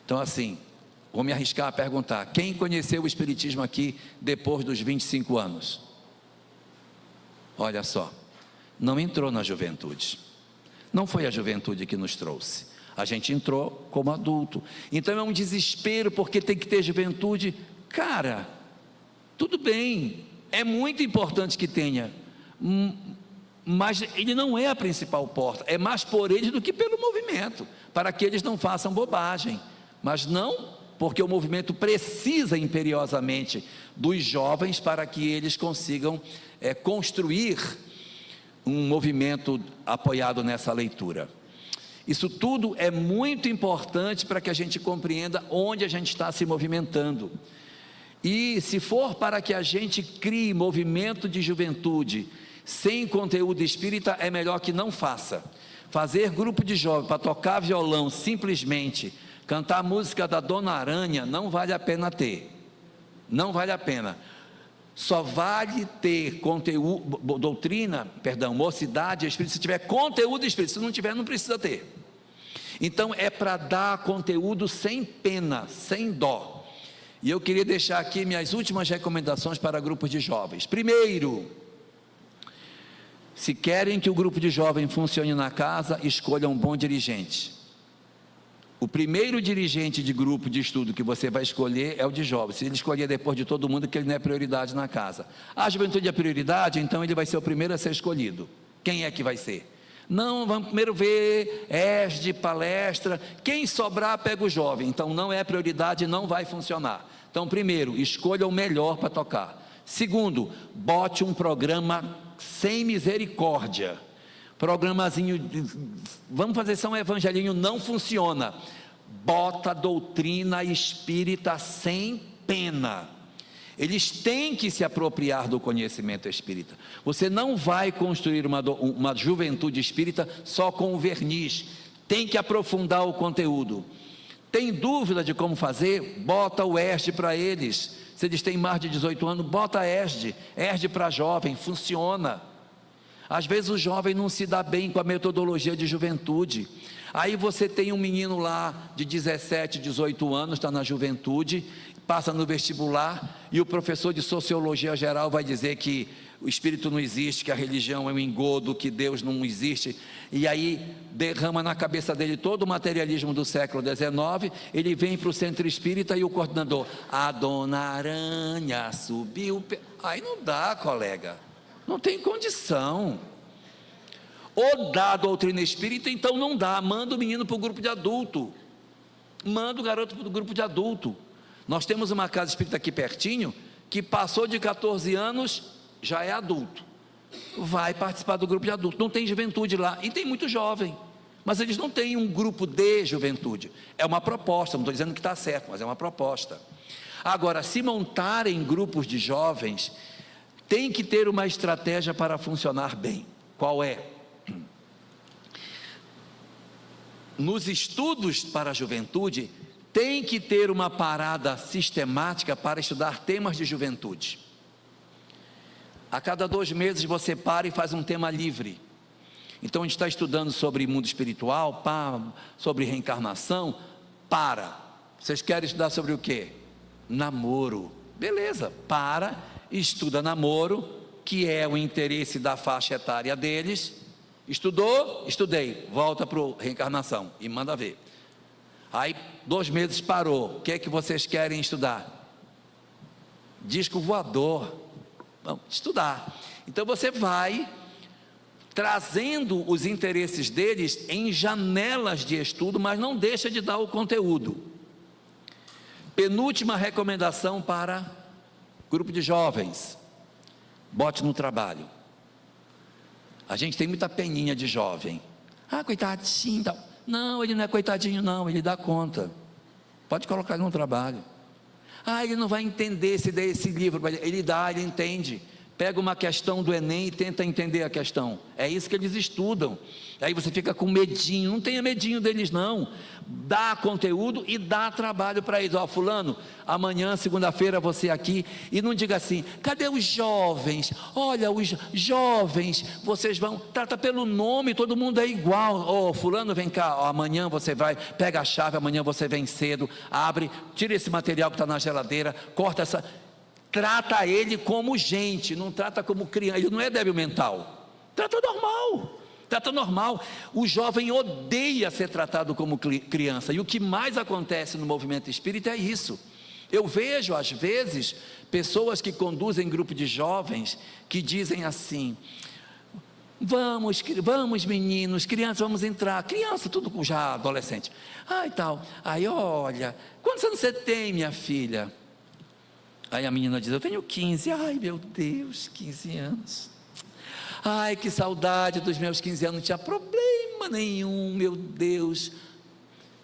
Então assim, vou me arriscar a perguntar, quem conheceu o Espiritismo aqui depois dos 25 anos? Olha só, não entrou na juventude, não foi a juventude que nos trouxe, a gente entrou como adulto. Então é um desespero, porque tem que ter juventude. Cara, tudo bem, é muito importante que tenha, mas ele não é a principal porta, é mais por eles do que pelo movimento, para que eles não façam bobagem, mas não porque o movimento precisa imperiosamente dos jovens para que eles consigam construir um movimento apoiado nessa leitura. Isso tudo é muito importante para que a gente compreenda onde a gente está se movimentando. E se for para que a gente crie movimento de juventude sem conteúdo espírita, é melhor que não faça. Fazer grupo de jovens para tocar violão simplesmente, cantar a música da Dona Aranha, não vale a pena ter, não vale a pena. Só vale ter conteúdo, mocidade, espírito, se tiver conteúdo espírita. Se não tiver, não precisa ter. Então é para dar conteúdo sem pena, sem dó. E eu queria deixar aqui minhas últimas recomendações para grupos de jovens. Primeiro, se querem que o grupo de jovens funcione na casa, escolham um bom dirigente. O primeiro dirigente de grupo de estudo que você vai escolher é o de jovens. Se ele escolher depois de todo mundo, que ele não é prioridade na casa. A juventude é prioridade, então ele vai ser o primeiro a ser escolhido. Quem é que vai ser? Não, vamos primeiro ver ESD, palestra, quem sobrar pega o jovem. Então não é prioridade, não vai funcionar. Então primeiro, escolha o melhor para tocar. Segundo, bote um programa sem misericórdia. Programazinho, vamos fazer só um evangelinho, não funciona. Bota doutrina espírita sem pena. Eles têm que se apropriar do conhecimento espírita. Você não vai construir uma juventude espírita só com o verniz, tem que aprofundar o conteúdo. Tem dúvida de como fazer? Bota o ESD para eles. Se eles têm mais de 18 anos, bota ESD para jovem, funciona. Às vezes o jovem não se dá bem com a metodologia de juventude. Aí você tem um menino lá de 17, 18 anos, está na juventude, passa no vestibular, e o professor de sociologia geral vai dizer que o espírito não existe, que a religião é um engodo, que Deus não existe, e aí derrama na cabeça dele todo o materialismo do século XIX. Ele vem para o centro espírita e o coordenador, a Dona Aranha subiu, aí não dá, colega, não tem condição. Ou dá a doutrina espírita, então não dá, manda o menino para o grupo de adulto, manda o garoto para o grupo de adulto. Nós temos uma casa espírita aqui pertinho, que passou de 14 anos, já é adulto, vai participar do grupo de adulto. Não tem juventude lá, e tem muito jovem, mas eles não têm um grupo de juventude. É uma proposta, não estou dizendo que está certo, mas é uma proposta. Agora, se montarem grupos de jovens, tem que ter uma estratégia para funcionar bem. Qual é? Nos estudos para a juventude, tem que ter uma parada sistemática para estudar temas de juventude. A cada 2 meses você para e faz um tema livre. Então a gente está estudando sobre mundo espiritual, sobre reencarnação. Vocês querem estudar sobre o quê? Namoro. Beleza, estuda namoro, que é o interesse da faixa etária deles. Estudou? Estudei. Volta para a reencarnação e manda ver. Aí 2 meses parou. O que é que vocês querem estudar? Disco voador. Vamos estudar. Então você vai trazendo os interesses deles em janelas de estudo, mas não deixa de dar o conteúdo. Penúltima recomendação para grupo de jovens: bote no trabalho. A gente tem muita peninha de jovem. Ah, coitadinho, tal. Não, ele não é coitadinho não, ele dá conta. Pode colocar ele no trabalho. Ah, ele não vai entender se der esse livro. Ele dá, ele entende. Pega uma questão do Enem e tenta entender a questão. É isso que eles estudam. Aí você fica com medinho. Não tenha medinho deles não. Dá conteúdo e dá trabalho para eles. Ó, fulano, amanhã, segunda-feira, você aqui. E não diga assim, cadê os jovens? Olha, os jovens, vocês vão, trata pelo nome, todo mundo é igual. Ó, fulano, vem cá, ó, amanhã você vai, pega a chave, amanhã você vem cedo, abre, tira esse material que está na geladeira, corta essa... Trata ele como gente, não trata como criança. Ele não é débil mental. Trata normal. Trata normal. O jovem odeia ser tratado como criança. E o que mais acontece no movimento espírita é isso. Eu vejo, às vezes, pessoas que conduzem grupo de jovens que dizem assim: vamos meninos, crianças, vamos entrar. Criança, tudo já adolescente. E tal. Aí, olha, quantos anos você tem, minha filha? Aí a menina diz, eu tenho 15, ai meu Deus, 15 anos, ai que saudade dos meus 15 anos, não tinha problema nenhum, meu Deus.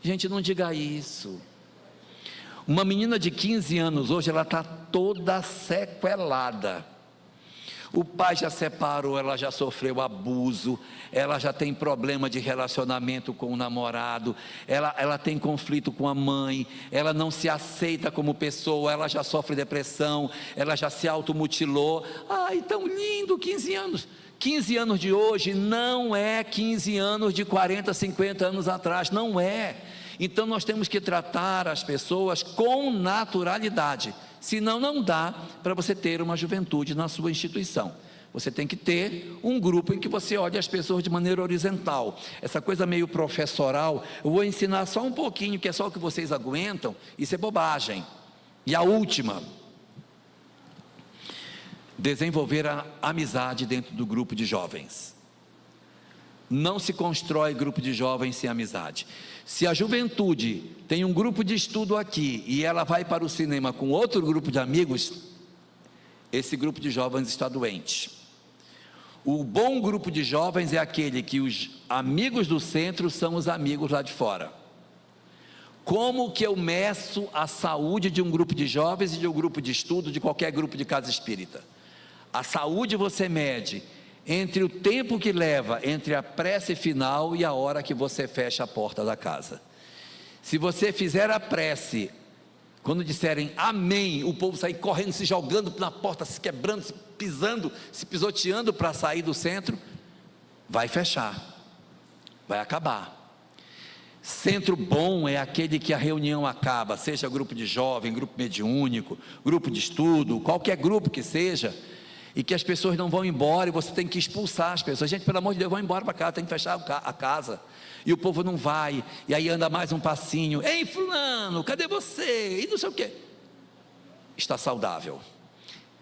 Gente, não diga isso. Uma menina de 15 anos hoje, ela está toda sequelada. O pai já separou, ela já sofreu abuso, ela já tem problema de relacionamento com o namorado, ela tem conflito com a mãe, ela não se aceita como pessoa, ela já sofre depressão, ela já se automutilou. Ai, tão lindo, 15 anos. 15 anos de hoje não é 15 anos de 40, 50 anos atrás, não é. Então nós temos que tratar as pessoas com naturalidade. Senão não dá para você ter uma juventude na sua instituição. Você tem que ter um grupo em que você olhe as pessoas de maneira horizontal. Essa coisa meio professoral, eu vou ensinar só um pouquinho, que é só o que vocês aguentam, isso é bobagem. E a última, desenvolver a amizade dentro do grupo de jovens. Não se constrói grupo de jovens sem amizade. Se a juventude tem um grupo de estudo aqui e ela vai para o cinema com outro grupo de amigos, esse grupo de jovens está doente. O bom grupo de jovens é aquele que os amigos do centro são os amigos lá de fora. Como que eu meço a saúde de um grupo de jovens e de um grupo de estudo, de qualquer grupo de casa espírita? A saúde você mede entre o tempo que leva entre a prece final e a hora que você fecha a porta da casa. Se você fizer a prece, quando disserem amém, o povo sair correndo, se jogando na porta, se quebrando, se pisando, se pisoteando para sair do centro, vai fechar, vai acabar. Centro bom é aquele que a reunião acaba, seja grupo de jovem, grupo mediúnico, grupo de estudo, qualquer grupo que seja, e que as pessoas não vão embora e você tem que expulsar as pessoas. Gente, pelo amor de Deus, vão embora para casa, tem que fechar a casa. E o povo não vai, e aí anda mais um passinho. Ei, fulano, cadê você? E não sei o quê. Está saudável.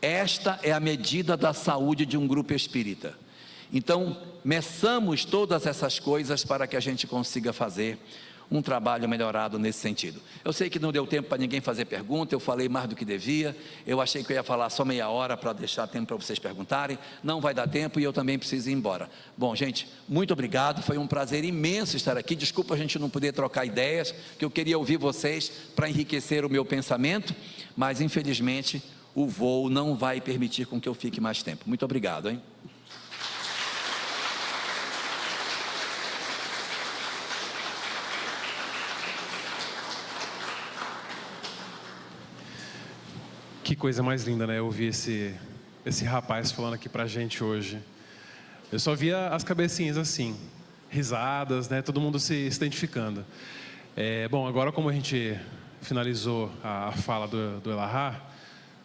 Esta é a medida da saúde de um grupo espírita. Então, meçamos todas essas coisas para que a gente consiga fazer um trabalho melhorado nesse sentido. Eu sei que não deu tempo para ninguém fazer pergunta, eu falei mais do que devia, eu achei que eu ia falar só meia hora para deixar tempo para vocês perguntarem, não vai dar tempo e eu também preciso ir embora. Bom, gente, muito obrigado, foi um prazer imenso estar aqui, desculpa a gente não poder trocar ideias, que eu queria ouvir vocês para enriquecer o meu pensamento, mas infelizmente o voo não vai permitir com que eu fique mais tempo. Muito obrigado, hein? Que coisa mais linda, né? Eu ouvir esse rapaz falando aqui pra gente hoje. Eu só via as cabecinhas assim, risadas, né? Todo mundo se identificando. Bom, agora como a gente finalizou a fala do Elahá,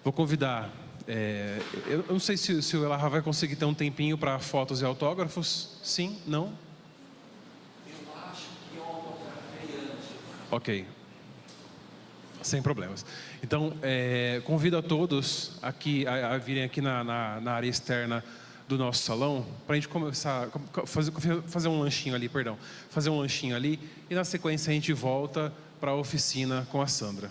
vou convidar. Eu não sei se o Elahá vai conseguir ter um tempinho para fotos e autógrafos. Sim? Não? Eu acho que eu autografei antes. Ok. Sem problemas. Então, convido a todos aqui a virem aqui na área externa do nosso salão, para a gente começar a fazer um lanchinho ali, fazer um lanchinho ali, e na sequência a gente volta para a oficina com a Sandra.